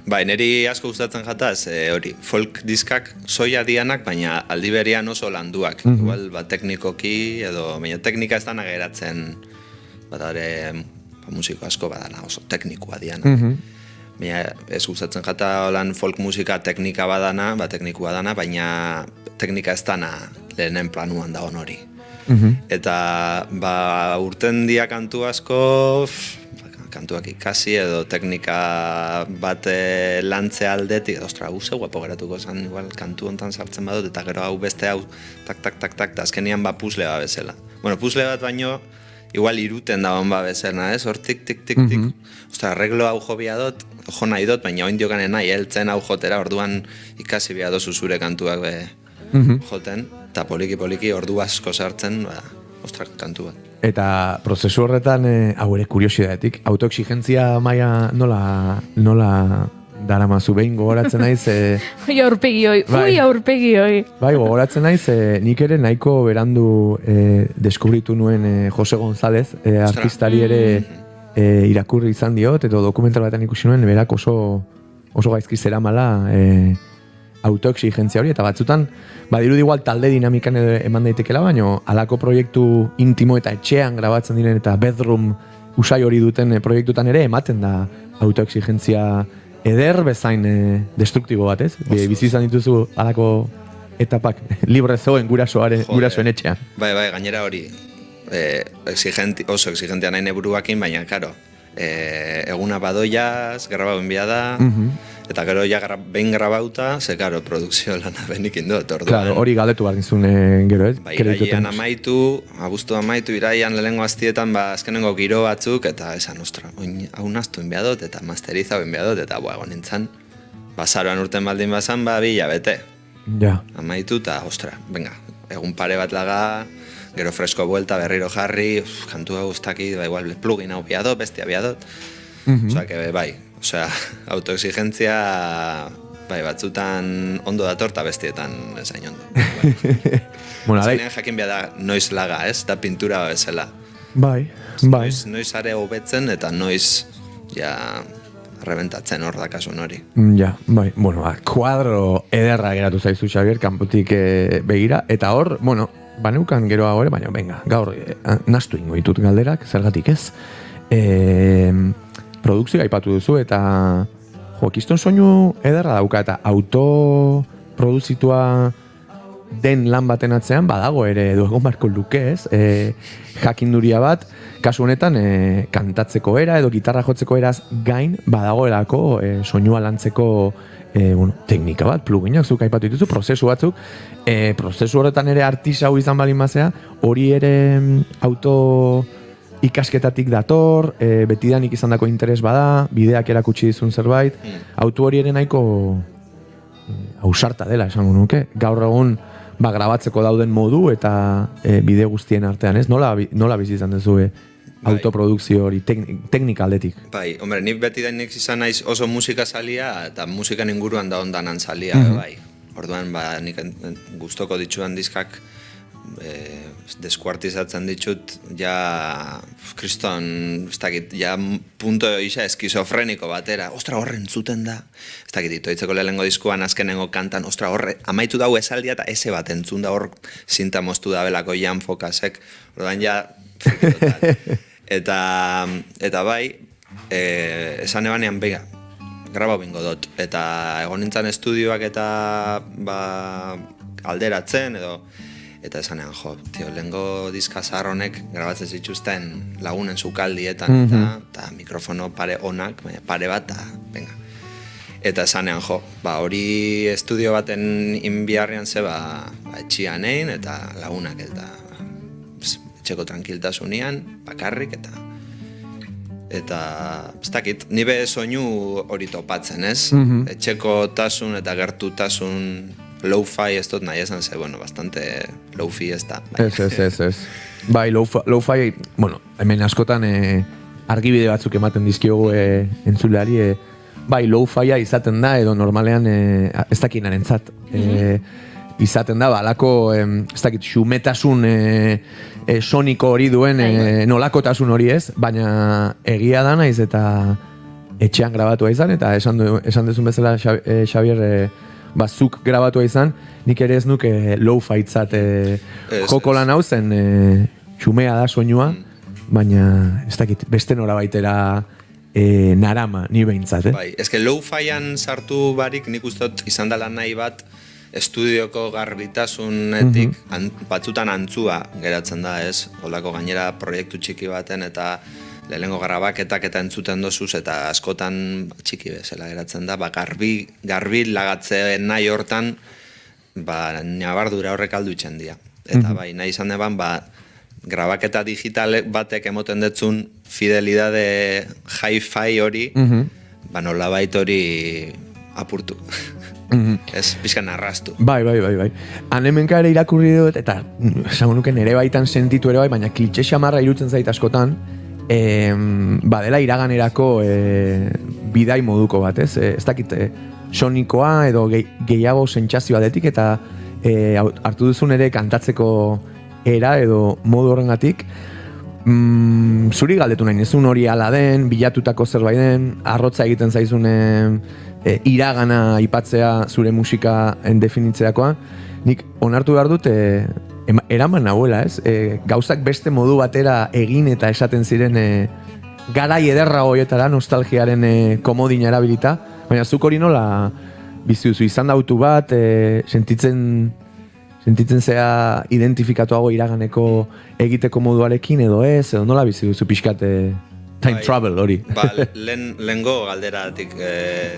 Bai, niri asko gustatzen jataz, hori, folk diskak soia dianak, baina aldi berean oso landuak. Igual, teknikoki, edo, baina teknika ez dana geratzen, bada ere, musiko asko badana oso teknikoa dianak. Baina ez gustatzen jata holan folk musika teknika badana, teknikua dana, baina teknika ez dana lehenen planuan da hori. Eta, urten dia kantu asko, kantuak ikasi edo teknika bat lantzea aldetik, ostra, zeu guapo geratuko zen, igual, kantu hontan sartzen badut, eta gero hau beste hau, tak, eta azkenian puzle bat bezala. Bueno, puzle bat baino, igual iruten da ba bezala, hor tik. Ostra, arreglo hau jo biadot, jo nahi dut, baina oin diokanen nahi, heltzen hau jotera, orduan ikasi biadozu zure kantuak joten, eta poliki ordu asko sartzen, ostra, kantu bat. Eta prozesu horretan, hau ere kuriosidadetik, autoexigentzia maila nola daramazu behin gogoratzen naiz... Ui aurpegi hoi. Bai, gogoratzen naiz, nik ere nahiko berandu deskubritu nuen Jose González, artistari ere irakurri izan diot, eta dokumental batean ikusi nuen, berak oso gaizki zeramala autoexigentzia hori, eta batzutan, badirudi igual talde dinamikan eman daitekela, baina halako proiektu intimo eta etxean grabatzen diren eta bedroom usai hori duten proiektutan ere ematen da autoexigentzia eder bezain destruktibo bat, ez? Bizi izan dituzu halako etapak libre zegoen gurasoen etxean. Bai, gainera hori oso exigentia nahi neburuakin, baina, karo, eguna badoiaz, grabauen biada, eta gero ja behin grabauta, ze karo, produkzio lana benikin dut, orduan. Claro, hori galdetu behar nizun gero, ez? Iraian amaitu, abuztu amaitu, iraian lehenengo aztietan, azkenengo giro batzuk, eta esan, ostra, hau naztu enbiadot, eta masteriza enbiadot, eta egon nintzen, bazaroan urten baldin bazan, bila bete. Ja. Amaitu, eta, ostra, venga, egun pare bat laga, gero fresko buelta, berriro jarri, kantua guztaki, igual plugin hau biadot, bestia biadot, osea, que bai, osea, autoexigentzia batzutan ondo dator eta bestietan esain ondo. Zanean jakin behar da noiz laga, ez? Da pintura bezala. Bai. Noiz are hobetzen eta noiz rebentatzen hor dakasun hori. Ja, bai. Bueno, kuadro ederra geratu zaizu, Xabier, kanpotik begira. Eta hor, bueno, baneukan geroa gore, baina venga, gaur nastu ingo ditut galderak, zergatik ez. Produkzioa aipatu duzu eta kiston soinu ederra dauka eta autoproduzitua den lan baten atzean badago ere edo egon barko luke, ez? Jakinduria bat, kasu honetan kantatzeko era edo gitarra jotzeko eraz gain badagoelako soinua lantzeko teknika bat, pluginak zuk aipatu dituzu, prozesu batzuk, prozesu horretan ere artisau izan balin bazea, hori ere ikasketatik dator, betidanik izan dako interes bada, bideak erakutsi dizun zerbait, autu hori ere nahiko ausarta dela, esango nuke. Gaur egun grabatzeko dauden modu eta bide guztien artean, ez? Nola bizi izan duzu autoprodukzio hori, teknika aldetik? Bai, hombre, nik betidanik izan naiz oso musika zalia eta musikan inguruan da ondanan zalia, bai. Orduan, nik gustoko dituan diskak deskuartizatzen ditut kriston, ez dakit, punto isa eskizofreniko batera, ostra, horren zuten da, ez dakit, itoitzeko lehenengo diskuan azkenengo kantan, ostra, horre, amaitu dau esaldia eta ese bat entzun da hor zinta moztu da belako Jan Fokasek, orduan eta bai, esan ebanean bega, graba bingo dut, eta egon nintzen estudioak eta alderatzen edo, eta esanean, lehengo diska zahar honek grabatzen zituzten lagunen sukaldietan, eta mikrofono pare onak, pare bat, venga. Eta esanean, hori estudio baten inbiarrian ze, etxian egin, eta lagunak, eta etxeko tranquiltasunian, bakarrik, eta ez dakit, nibe soinu hori topatzen, ez? Etxeko tasun eta gertutasun low-fi ez dut nahi esan ze, bueno, bastante low-fi ez da. Ez. Bai, low-fi, bueno, hemen askotan argibide batzuk ematen dizkiogu entzuleari, bai, low-fia izaten da, edo normalean ez dakinarentzat. Izaten da, alako, ez dakit, xumetasun soniko hori duen, nolakotasun hori ez, baina egia da naiz eta etxean grabatua izan, eta esan dezun bezala Xabier, zuk grabatua izan, nik ere ez nuke low-fitzat joko lan hau zen, xumea da soinua, baina ez dakit, beste norabaitera narama, ni behintzat. Bai, eske low-fian sartu barik nik ustot izan dela nahi bat, estudioko garbitasunetik batzutan antzua geratzen da, ez? Olako gainera proiektu txiki baten eta lehenengo grabaketak eta entzuten dozuz eta askotan txiki bezala geratzen da, garbi lagatzen nahi hortan, nabardura horrek alduitzen dira. Eta bai, nahi izan eban, grabaketa digital batek emoten detzun fidelidade hi-fi hori, nolabait hori apurtu. Ez, pixkan arrastu. Bai. Hanemenka ere irakurri dut, eta esango nuke nere baitan sentitu ere bai, baina klitxe xamarra irutzen zait askotan, badela iraganerako bidai moduko bat, ez? Ez dakit, sonikoa edo gehiago sentsazioa detik, eta hartu duzun ere kantatzeko era edo modu horrengatik, zuri galdetu nahi, ezun hori ala den, bilatutako zerbait den, arrotza egiten zaizun iragana aipatzea zure musika definitzeakoa, nik onartu behar dut eraman nahuela, ez? Gauzak beste modu batera egin eta esaten ziren garai ederra horietara, nostalgiaren komodina erabilita, baina zuk hori nola bizi duzu izan dautu bat, sentitzen zea identifikatuago iraganeko egiteko moduarekin edo ez, edo nola bizi duzu pixkat time travel hori. Lehengo galderatik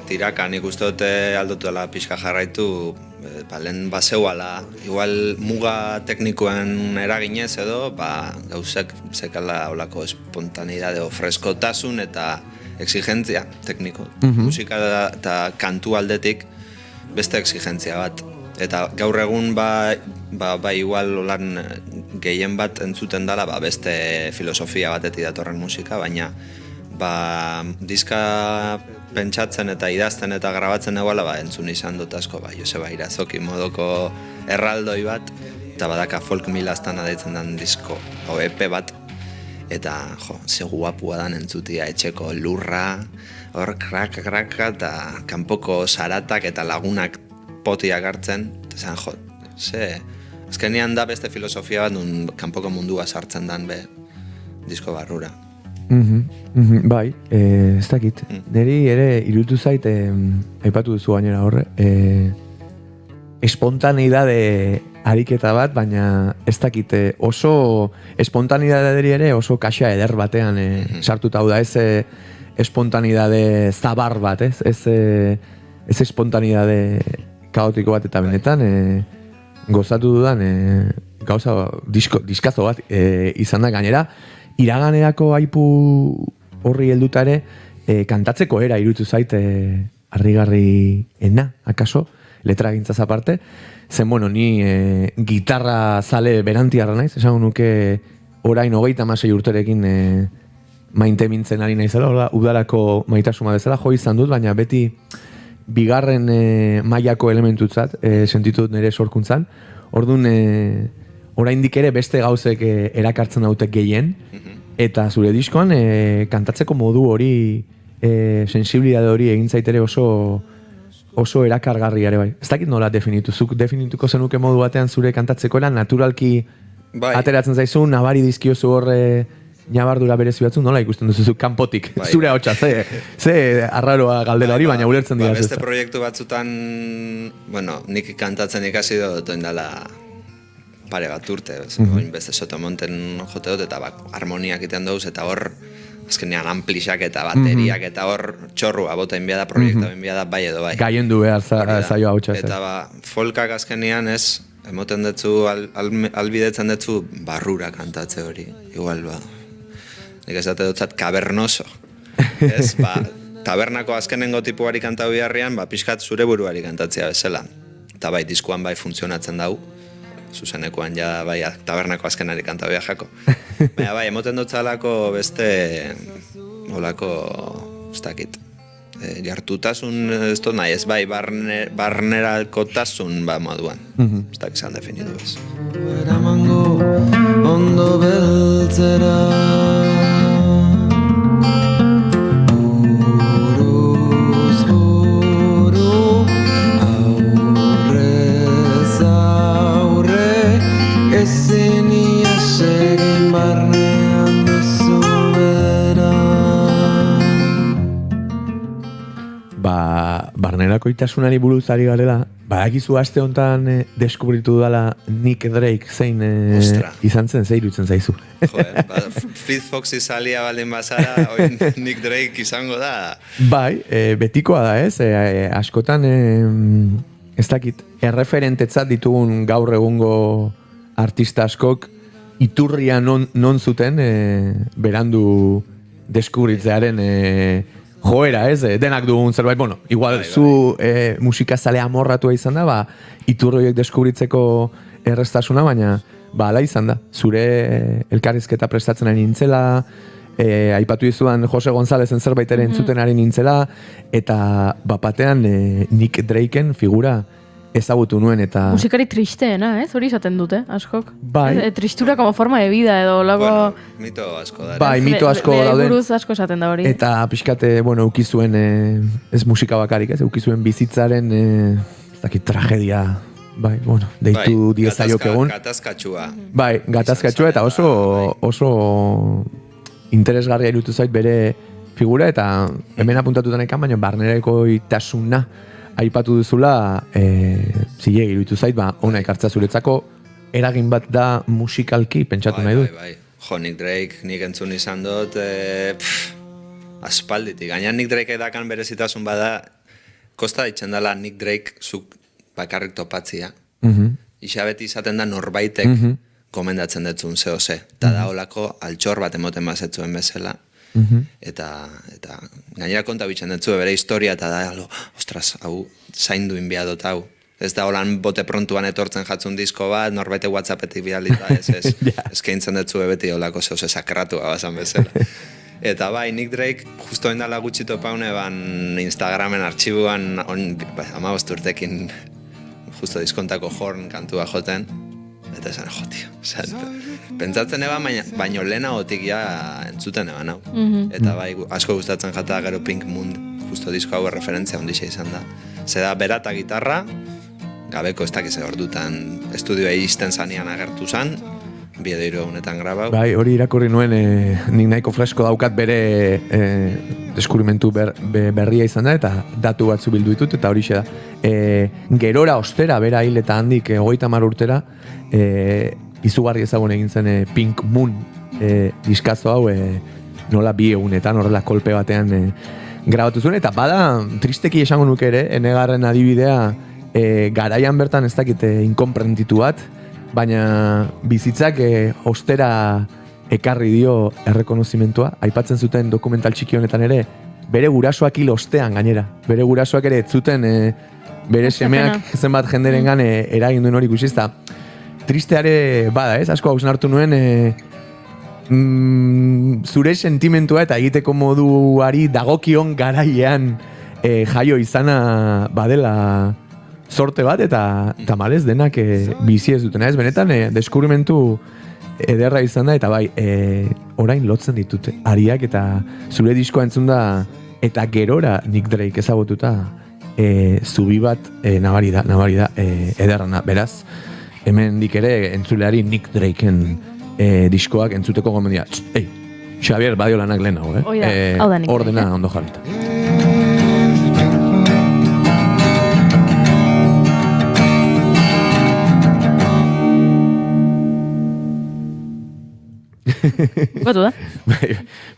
tiraka, nik uste dute aldotuela pixka jarraitu, lehen baseuala, igual muga teknikoen eraginez edo, gauzek zekala olako espontaneidade o freskotasun eta exigentzia tekniko. Musika eta kantu aldetik beste exigentzia bat. Eta gaur egun igual olan gehien bat entzuten dela beste filosofia batetik datorren musika, baina diska pentsatzen eta idazten eta grabatzen eguala entzun izan dut asko, Joseba Irazoki modoko erraldoi bat, eta badaka folk milaztan adeitzen den disko, o EP bat, eta ze guapua dan entzutia etxeko lurra, hor krak eta kanpoko saratak eta lagunak potiak hartzen, eta zan azkenean da beste filosofia bat nun kanpoko mundua sartzen dan disko barrura. Bai, ez dakit. Neri ere irutu zait, aipatu duzu gainera horre, espontaneidade ariketa bat, baina ez dakit oso espontaneidade ere oso kaxa eder batean sartuta hau da, ez espontaneidade zabar bat, ez espontaneidade kaotiko bat eta benetan gozatu dudan gauza diskazo bat izan da gainera iraganerako aipu horri heldutare kantatzeko era irutu zait harrigarriena, akaso, letra gintzaz aparte, zen ni gitarra zale berantiarra naiz, esango nuke orain 36 urterekin mainte mintzen ari naizela, udalako maitasuma bezala jo izan dut, baina beti bigarren mailako elementutzat sentitu dut nire sorkuntzan. Orduan, oraindik ere beste gauzek erakartzen dautek gehien, eta zure diskoan kantatzeko modu hori, sensibilidade hori egin zaitere oso erakargarri ere bai. Ez dakit nola definituzuk, definituko zenuke modu batean zure kantatzeko era naturalki ateratzen zaizu, nabari dizkiozu horre nabardura berezi batzu, nola ikusten duzu kanpotik, zure hotxa, ze arraroa galdera hori, baina ulertzen dira. Beste proiektu batzutan, nik kantatzen ikasi dut indala pare bat urte, beste sotomonten jote dut, eta harmoniak iten duz, eta hor, azkenean amplixak eta bateriak, eta hor txorrua bota inbiada, proiekta inbiada bai edo bai. Gaien du behar zaioa hotxa. Eta folkak azkenean ez, emoten dutzu, albidetzen dutzu, barrura kantatze hori, igual nik esate dutzat kabernoso. Ez, tabernako azkenengo tipuari kantau biharrian, pixkat zure buruari kantatzea bezala. eta bai, diskuan bai funtzionatzen dau, zuzenekoan ja bai tabernako azkenari kanta jako. Baina bai, emoten dutzalako beste, olako, ez dakit, gertutasun, ez dut nahi, ez bai, barneralkotasun moduan, ez dakit zan definidu ez. Eramango ondo beltzera buruz buru aurrez aurre ezin iaz egin barnean duzu bera. Barnerakoitasunari buruz ari garela, badakizu aste honetan deskubritu dala Nick Drake zein izan zen, ze iruditzen zaizu. Fleet Foxy salia baldin bazara, oin Nick Drake izango da. Bai, betikoa da ez, askotan ez dakit, erreferentetzat ditugun gaur egungo artista askok iturria non zuten berandu deskubritzearen joera, ez? Denak dugun zerbait, bueno, igual zu musikazale amorratua izan da, iturroiek deskubritzeko erreztasuna, baina ala izan da. Zure elkarrizketa prestatzen ari nintzela, aipatu izuan Jose Gonzalezen zerbait ere entzuten ari nintzela, eta bapatean Nick Drakeen figura ezagutu nuen eta... Musikari tristeena, ez? Hori izaten dute, askok. Bai. Tristura como forma de vida, edo lago... Bueno, mito asko da. Bai, mito asko dauden. Buruz asko esaten da hori. Eta pixkate, ukizuen, ez musika bakarik, ez? Ukizuen bizitzaren, ez dakit, tragedia, bai, deitu diezaiok egun. Gatazkatxua. Bai, gatazkatxua eta oso interesgarria irutu zait bere figura, eta hemen apuntatutan ekan, baina barnereko itasuna aipatu duzula, zilegi iruditu zait, ona ekartza zuretzako, eragin bat da musikalki, pentsatu nahi dut. Bai. Jo, Nick Drake, nik entzun izan dut, aspalditik. Gaina Nick Drake edakan berezitasun bada, kosta ditzen dela Nick Drake zuk bakarrik topatzia. Isa beti izaten da norbaitek gomendatzen detzun zehose. Eta da olako altxor bat emoten bazetzuen bezala. Eta gainera konta bitzen dutzu bere historia eta da, ostras, hau zaindu inbiadot hau. Ez da holan bote prontuan etortzen jatzun disko bat, norbaite WhatsAppetik bidalita, ez eskaintzen dutzu beti holako zehose sakratua bazan bezala. Eta bai, Nick Drake, justo indala gutxi topaune Instagramen artxibuan 15 urtekin justo diskontako Horn kantua joten. Eta esan, tio, pentsatzen eba, baino lehenagotik entzuten eban hau. Eta bai, asko gustatzen jata gero Pink Moon, justo disko hau referentzia ondixa izan da. Zeda berata gitarra, gabeko ez dakize ordutan estudioa izten zanean agertu zan, bideiro honetan grabau. Bai, hori irakurri nuen, nik nahiko fresko daukat bere deskurimentu berria izan da, eta datu batzu bildu ditut, eta hori da. Gerora ostera, bera hil eta handik 30 urtera, izugarri ezagun egin zen Pink Moon diskazo hau, nola 2 egunetan, horrela kolpe batean grabatu zuen, eta bada, tristeki esango nuke ere, enegarren adibidea, garaian bertan ez dakit inkonprenditu bat, baina bizitzak ostera ekarri dio errekonozimentua, aipatzen zuten dokumental txiki honetan ere, bere gurasoak hil ostean gainera, bere gurasoak ere ez zuten bere semeak zenbat jenderengan eragin duen hori ikusiz, tristeare bada, ez? Asko hausnartu nuen zure sentimentua eta egiteko moduari dagokion garailean jaio izana badela sorte bat, eta tamalez denak bizi ez dutena, ez? Benetan deskubrimentu ederra izan da, eta bai, orain lotzen ditut ariak, eta zure diskoa entzun da, eta gerora Nick Drake ezagututa zubi bat nabari da ederrana, beraz, hemen dik ere entzuleari Nick Drakeen diskoak entzuteko gomendia. Xavier, badio lanak lehen hau, ordena ondo jarrita. Bukatu da?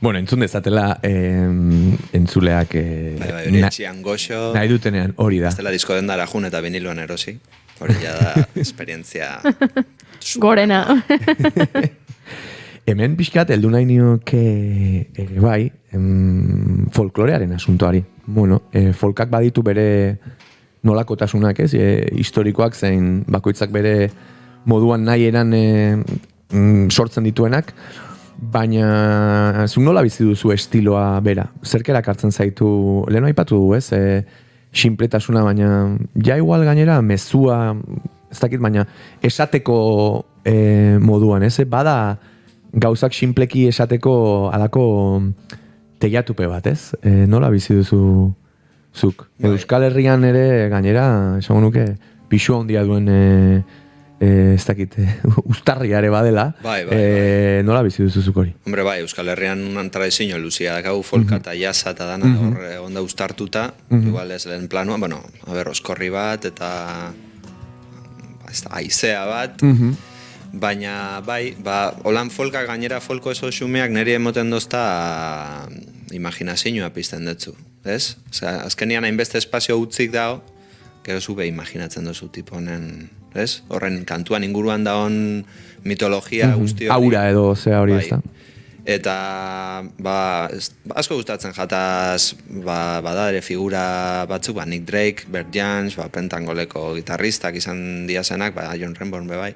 Bueno, entzun dezatela entzuleak hori etxian goxo nahi dutenean, hori da. Ez dela disko dendara jun eta viniloan erosi. Hori ja da esperientzia gorena. Hemen pixkat, heldu nahi nioke bai, folklorearen asuntoari. Bueno, folkak baditu bere nolakotasunak, ez, historikoak zein bakoitzak bere moduan nahi eran sortzen dituenak, baina zuk nola bizi duzu estiloa bera? Zerkerak hartzen zaitu, lehen aipatu du, ez, sinpletasuna, baina ja igual gainera mezua, ez dakit, baina esateko moduan, ez, bada gauzak sinpleki esateko alako teiatupe bat, ez? Nola bizi duzu zuk? Euskal Herrian ere gainera, esango nuke, pixua handia duen ez dakit, ustarria ere badela, nola bizi duzu zuk hori? Hombre, bai, Euskal Herrian tradizio luzia dakau, folka eta jasa eta dana hor onda ustartuta, igual ez lehen planua, bueno, oskorri bat eta aizea bat, baina bai, holan folka gainera folko eso xumeak niri emoten dozta imaginazioa pizten dutzu, ez? Osea, azkenian hainbeste espazio utzik dago, gero zube imaginatzen duzu tipo honen, ez? Horren kantuan inguruan daon mitologia guzti hori. Aura edo zea hori, ez da? Eta, asko gustatzen jataz, bada ere figura batzuk, Nick Drake, Bert Jansch, Pentangoleko gitarristak izan diazenak, John Renborn bebai.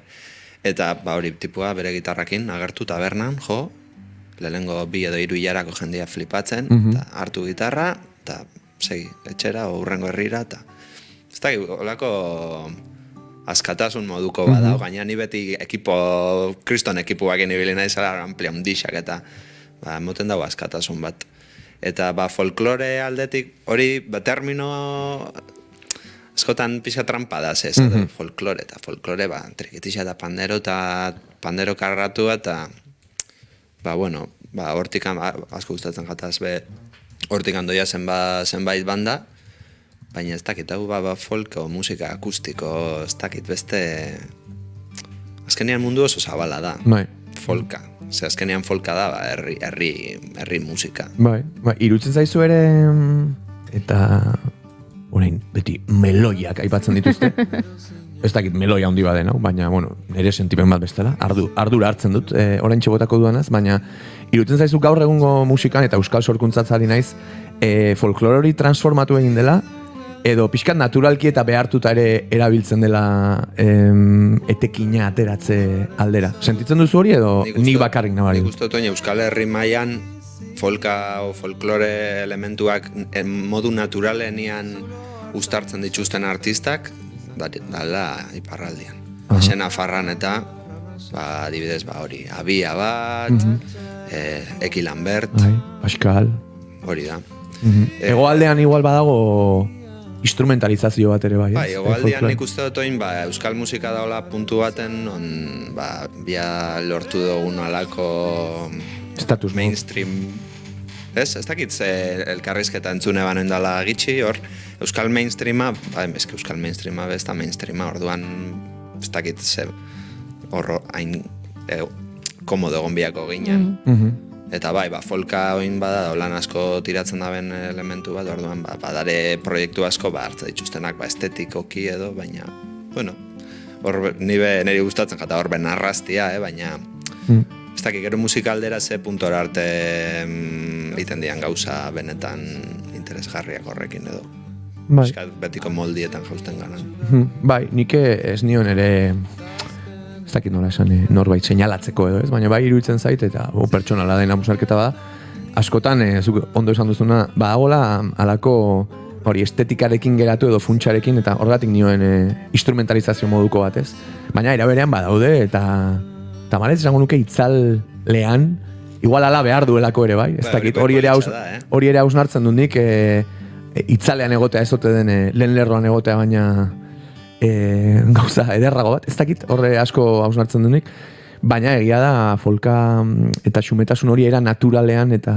Eta hori tipua bere gitarrakin agertu tabernan, jo, lehenengo 2 edo 3 hilarako jendia flipatzen, eta hartu gitarra, eta segi, etxera, o hurrengo herrira, eta ez da, olako askatasun moduko bada, gaina ni beti kriston ekipuak inibili nahi zela amplia hundixak, eta moten dago askatasun bat. Eta folklore aldetik, hori, termino askotan pixka trampadaz ez, folklore, eta folklore, trikitixa eta pandero karratu, eta hortik asko gustatzen jataz, hortik andoia zenbait banda, baina ez dakit, hau folko, musika akustiko, ez dakit beste... Azkenean mundu oso zabala da, folka. Azkenean folka da, herri musika. Irutzen zaizu ere, eta orain beti meloiak aipatzen dituzte. Ez dakit meloia handi baden, baina, nire sentipen bat bestela, ardura hartzen dut, orain txebotako duanaz, baina irutzen zaizu gaur egungo musikan, eta euskal sorkuntzatzari naiz, folklore hori transformatu egin dela, edo pixkat naturalki eta behartuta ere erabiltzen dela etekina ateratze aldera. Sentitzen duzu hori edo nik bakarrik nabari? Nik uste dut Euskal Herri mailan folka o folklore elementuak modu naturalenean uztartzen dituzten artistak dala iparraldian. Xena Farran eta adibidez hori, Abia bat, Eki Lambert, Pascal, hori da. Hegoaldean igual badago instrumentalizazio bat ere bai. Hegoaldean nik uste dut oin, euskal musika daola puntu baten, bia lortu dugun alako mainstream, ez dakit elkarrizketa entzune banen dala gitxi, hor, euskal mainstreama, euskal mainstreama besta mainstreama, orduan, ez dakit horro hain komodo egon biako ginen. Eta folka oin bada, lan asko tiratzen daben elementu bat, orduan badare proiektu asko hartza dituztenak estetikoki edo, baina, niri gustatzen jata hor benarraztia, baina ez dakik gero musikaldera ze puntora arte iten dian gauza benetan interesgarriak horrekin edo. Betiko moldietan jausten ganan. Nik ez nion ere... ez dakit nola esan norbait seinalatzeko edo, ez? Baina iruditzen zait, eta pertsonala dena musarketa bada, askotan, ondo esan duzuna, badagola alako hori estetikarekin geratu edo funtsarekin, eta horregatik nioen instrumentalizazio moduko bat, ez? Baina eraberean badaude, eta malez esango nuke itzalean, igual ala behar duelako ere, bai? Ez dakit, hori ere hausnartzen dut nik, itzalean egotea ezote den, lehen lerroan egotea, baina... gauza ederrago bat, ez dakit, horre asko hausnartzen dunik, baina egia da folka eta xumetasun hori era naturalean eta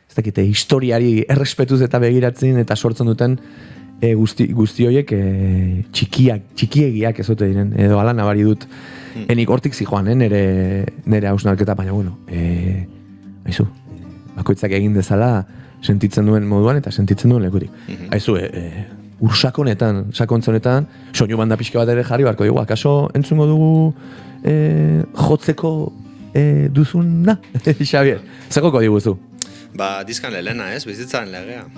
ez dakit, historiari errespetuz eta begiratzen eta sortzen duten guzti horiek txikiegiak ezote diren, edo ala nabari dut enik hortik zijoan, nire hausnarketa, baina haizu, bakoitzak egin dezala sentitzen duen moduan eta sentitzen duen lekurik. Haizu, ursakonetan, sakontzonetan, soinu banda pixka bat ere jarri barko dugu, akaso entzungo dugu jotzeko duzuna, Xavier, zegoko diguzu? Diskan lehena, ez? Bizitzaren legea.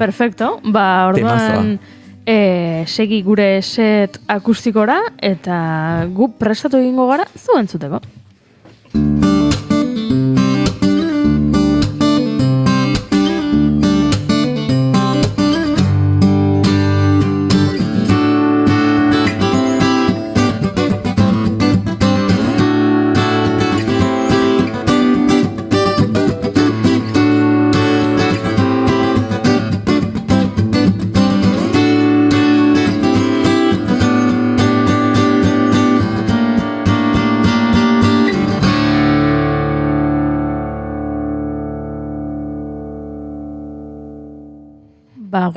Perfecto. Orduan Segi gure set akustikora eta gu prestatu egingo gara zu entzuteko.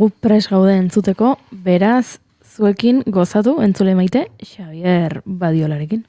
Gu pres gaude entzuteko, beraz, zuekin gozatu entzule maite Xabier Badiolarekin.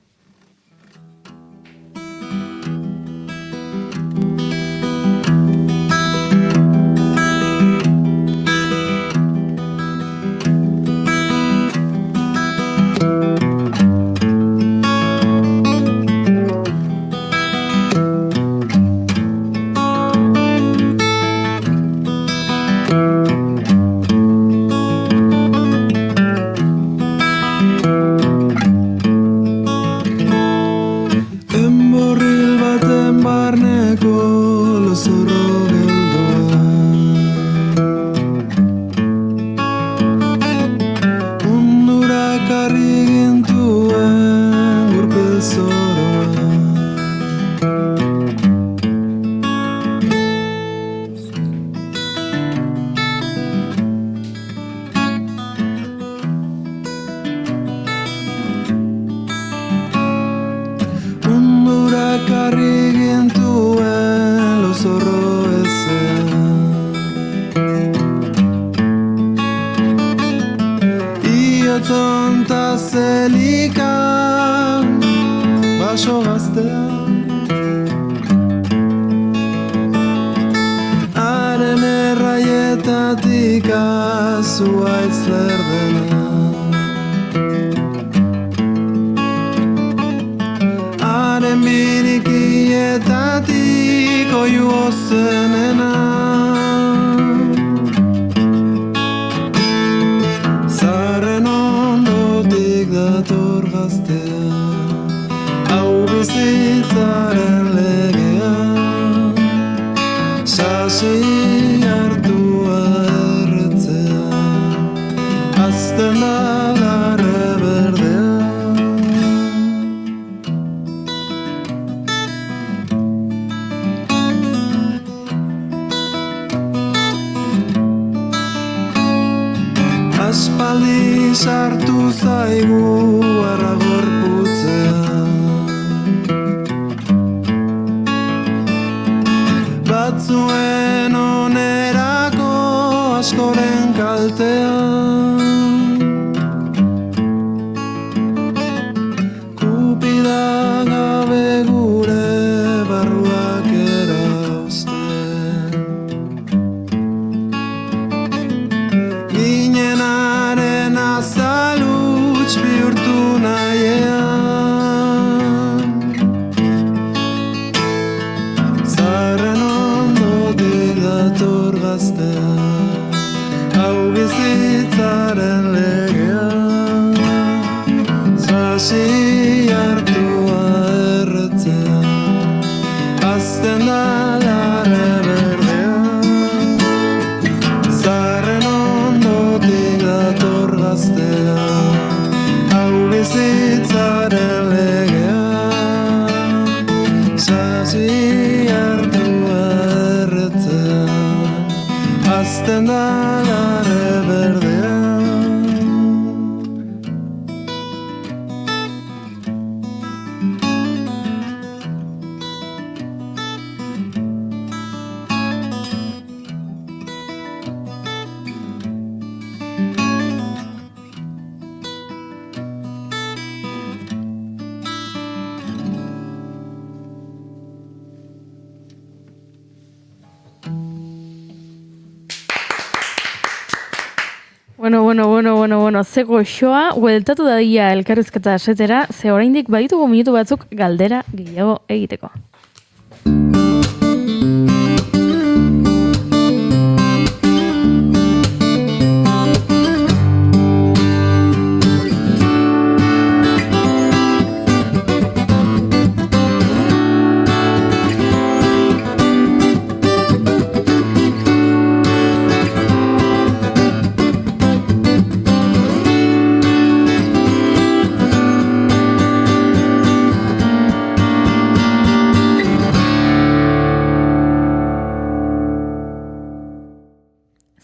Bueno, ze goxoa, hueltatu dadia elkarrizketa setera, ze oraindik baditugu minutu batzuk galdera gehiago egiteko.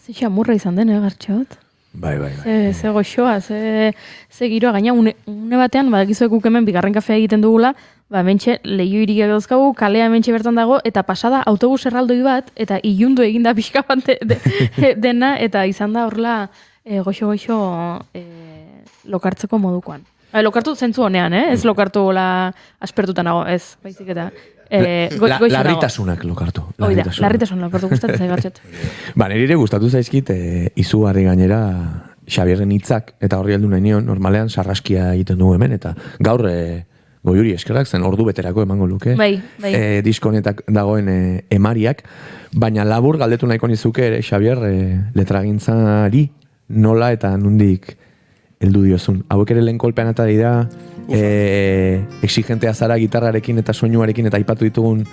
Ze xamurra izan den, Gartxot? Bai. Ze goxoa, ze giroa, gaina une batean, badakizuek guk hemen bigarren kafea egiten dugula, hementxe lehiu iriak dauzkagu, kalea hementxe bertan dago, eta pasada autobus erraldoi bat, eta ilundu eginda pixka bat dena, eta izan da horrela goxo lokartzeko modukoan. Lokartu zentzu honean, ez lokartu aspertuta nago, ez, baizik eta... Larritasunak lokartu. Larritasunak lokartu gustatzen zaigatxet. Nire gustatu zaizkit izugarri gainera Xabierren hitzak, eta horri heldu nahi nion, normalean sarraskia egiten dugu hemen, eta gaur Goiuri eskerrak zen ordu beterako emango luke. Bai. Diskonetak dagoen emariak, baina labur galdetu nahiko nizuke ere Xabier letragintzari nola eta nundik heldu diozun. Hauek ere lehen kolpean atari da, exigentea zara gitarrarekin eta soinuarekin eta aipatu ditugun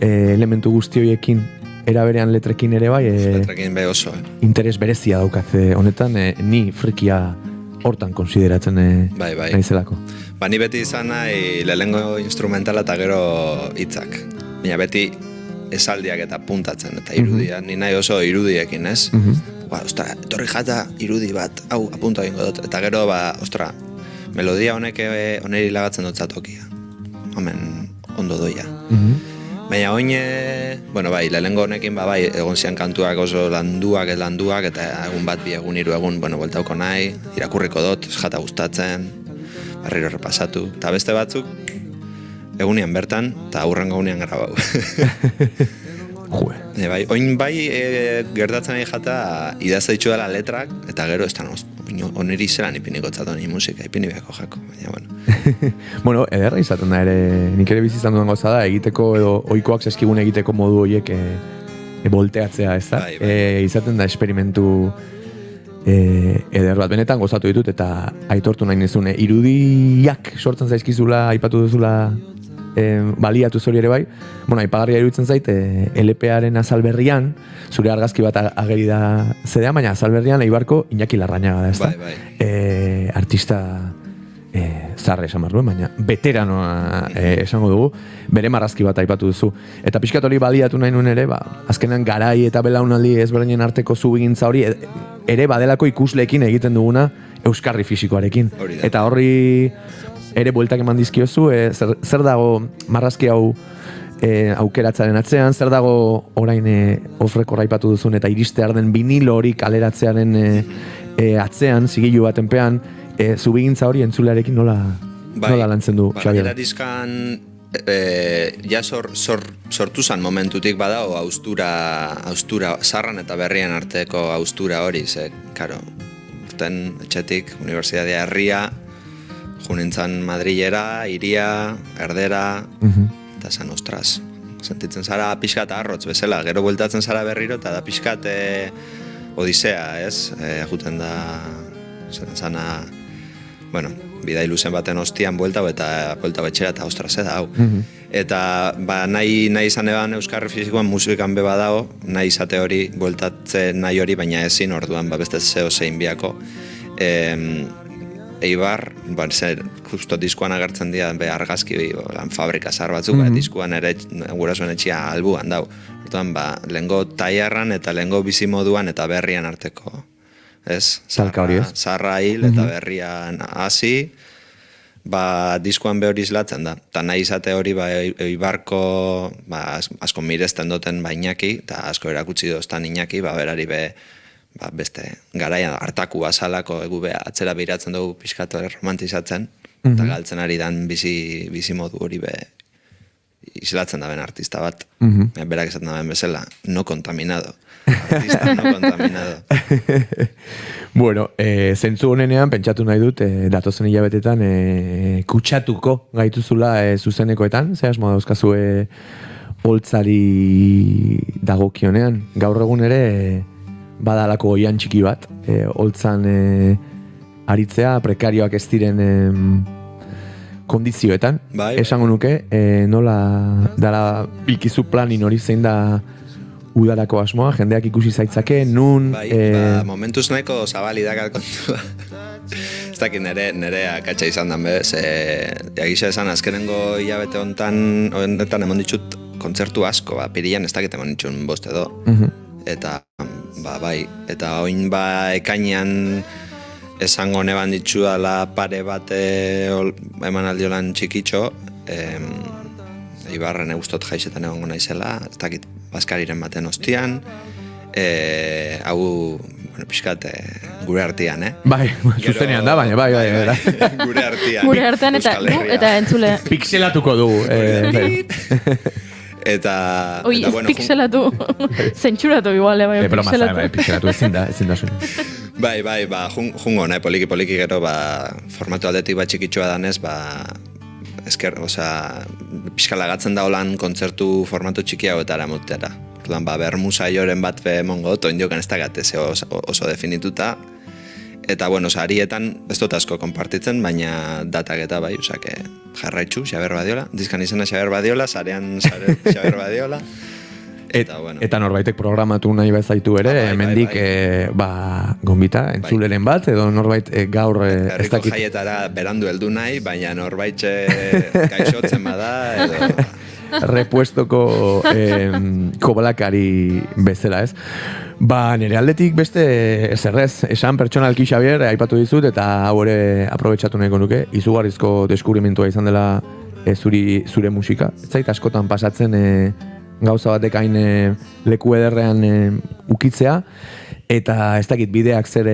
elementu guzti horiekin eraberean letrekin ere bai. Letrekin bai oso. Interes berezia daukat honetan, ni frikia hortan konsideratzen naizelako. Ni beti izan nahi lehengo instrumentala eta gero hitzak. Baina beti esaldiak eta puntatzen eta irudia. Ni nahi oso irudiekin, ez? Ostra, etorri jata irudi bat, hau apunta egingo dut. Eta gero, melodia honek oneri lagatzen dut zatokia. Hemen ondo doia. Baina oin, lehengo honekin egon zian kantuak oso landuak, eta egun bat, bi egun, hiru egun, bueltauko nahi, irakurriko dut, jata gustatzen, barriro repasatu. Eta beste batzuk, egunean bertan, eta aurrengo egunean grabau. Oin gertatzen nahi jata idazte ditxu dela letrak, eta gero ez da oneri zelan ipiniko txatu nahi musika, ipini behako jako. Ederra izaten da ere, nik ere bizizan duen goza da, egiteko edo oikoak zaizkigun egiteko modu horiek volteatzea, ez da? Izaten da esperimentu eder bat. Benetan gozatu ditut eta aitortu nahi nizune. Irudiak sortzen zaizkizula, aipatu duzula baliatu zori ere bai. Aipagarria iruditzen zait, LP-aren azalberrian, zure argazki bat ageri da zedean, baina azalberrian Eibarko Iñaki Larrañaga da, ez da? Artista zarre esan behar duen, baina veteranoa esango dugu, bere marrazki bat aipatu duzu. Eta pixkat hori baliatu nahi nuen ere, azkenan garai eta belaunaldi ezberdinen arteko zubigintza hori, ere badelako ikusleekin egiten duguna euskarri fisikoarekin. Eta horri ere bueltak eman dizkiozu, zer dago marrazki hau aukeratzaren atzean, zer dago orain ofreko raipatu duzun eta iristear den vinilo hori kaleratzearen atzean, zigilu batenpean, zubigintza hori entzulearekin nola lantzen du, Xabier? Gainera dizkan sortu zan momentutik badao austura zarran eta berrian arteko austura hori, karo, urten etxetik, Unibertsitatea herria, junintzan Madrilera, iria, erdera, eta zan, ostras, sentitzen zara pixkat arrotz bezala, gero bueltatzen zara berriro, eta da pixkat odisea, ez? Juten da, zana, bidai luzen baten ostian buelta betxera eta ostras, hau. Eta nahi izan eban euskarri fizikoan musikan beba dago, nahi izate hori, bueltatzen nahi hori, baina ezin orduan, beste zeo zein biako. Eibar, justo diskoan agertzen dira argazki fabrika zahar batzuk, diskoan ere gurasoen etxia albuan dau. Orduan, lehengo taiarran eta lehengo bizimoduan eta berrian arteko. Zarra hil eta berrian hasi, diskoan behor izlatzen da. Eta nahi izate hori Eibarko asko miresten duten Iñaki, eta asko erakutsi doztan Iñaki, berari beste garaian hartaku azalako egu atzera behiratzen dugu pixkatu romantizatzen, eta galtzen ari dan bizi modu hori islatzen da ben artista bat. Berak esaten da ben bezala, no contaminado. Artista no contaminado. Zentzu honenean, pentsatu nahi dut, datozen hilabetetan kutsatuko gaituzula zuzenekoetan, ze asmoa dauzkazu holtzari dagokionean. Gaur egun ere badalako oian txiki bat, holtzan aritzea, prekarioak ez diren kondizioetan. Esango nuke, nola dara bikizu planin hori zein da udarako asmoa, jendeak ikusi zaitzake, nun... Momentuz nahiko zabali dakar kontua. Ez dakit nire akatsa izan dan bez, egisa esan azkenengo hilabete honetan emon ditut kontzertu asko, pirian ez dakit emon ditun bost edo. Eta bai, eta oin ekainean esango neban ditzu dala pare bat eman aldiolan txikitxo, Ibarren egustot jaixetan egongo naizela, ez dakit Baskariren baten ostian, hau, pixkat, gure artean, Bai, zuzenean da, baina, bai. Gure artean. Gure artean eta entzule. Pixelatuko dugu. Eta bueno, pixelatu. Zentsuratu igual, bai, pixelatu. Pixelatu ezin da zuen. Bai, jungo, poliki gero, formatu aldetik bat txikitxoa danez, pixkalagatzen da holan kontzertu formatu txikiagoetara mutera. Orduan, bermusa joren bat mongo, toin jokan ez da gatez oso definituta. Eta, arietan ez dut asko konpartitzen, baina datak eta bai, jarraitzu, Xaber Badiola. Dizkan izena Xaber Badiola, sarean Xaber Badiola. Eta norbaitek programatu nahi bezaitu ere, hemendik gonbita, entzuleren bat, edo norbait gaur ez dakit. Herriko jaietara berandu heldu nahi, baina norbait gaixotzen bada, edo... Repuestoko kobalakari bezala, ez? Nire aldetik beste zerrez, esan pertsonalki Xabier, aipatu dizut, eta hau ere aprobetxatu nahiko nuke, izugarrizko deskubrimentua izan dela zure musika. Ez zait askotan pasatzen gauza batek hain leku ederrean ukitzea, eta ez dakit bideak zer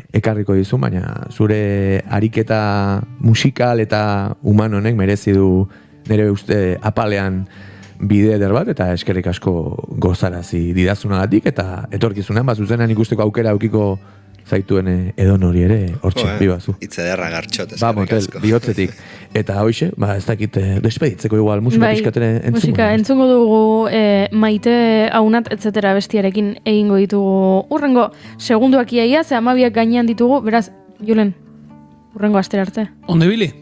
ekarriko dizu, baina zure ariketa musikal eta human honek merezi du nire uste apalean bide eder bat, eta eskerrik asko gozarazi didazunagatik, eta etorkizunean, zuzenean ikusteko aukera aukiko zaituen edonori ere, hortxe, bibazu. Itze derra gartxot, eskerrik asko. Bihotzetik. Eta hoxe, ez dakit, despeditzeko igual, musika pixkatere entzungo. Musika, entzungo dugu Maite Aunat, etc. bestiarekin egingo ditugu urrengo segunduak iaia, ze 12 gainean ditugu, beraz, Julen, urrengo astera arte. Onde bili?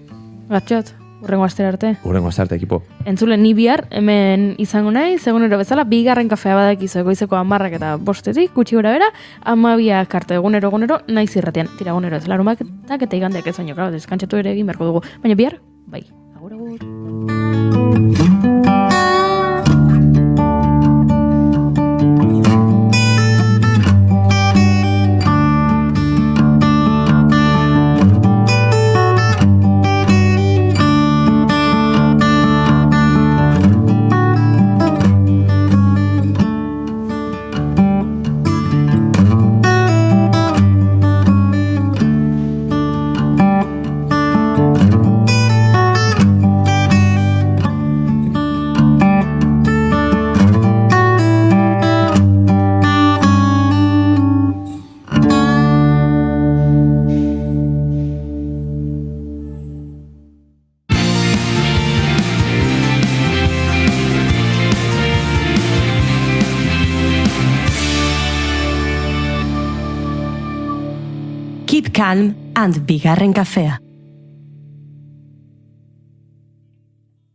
Gatxot. Urrengo astera arte. Urrengo astera arte, ekipo. Entzule, ni bihar, hemen izango nahi, egunero bezala, bigarren kafea badakizu, goizeko 10 eta 5 gutxi gora bera, 12 arte, egunero, naiz irratian. Tira, egunero ez, larumak eta igandeak ez baino, claro, deskantxatu ere egin beharko dugu. Baina bihar, bai, agur. Keep calm and bigarren kafea.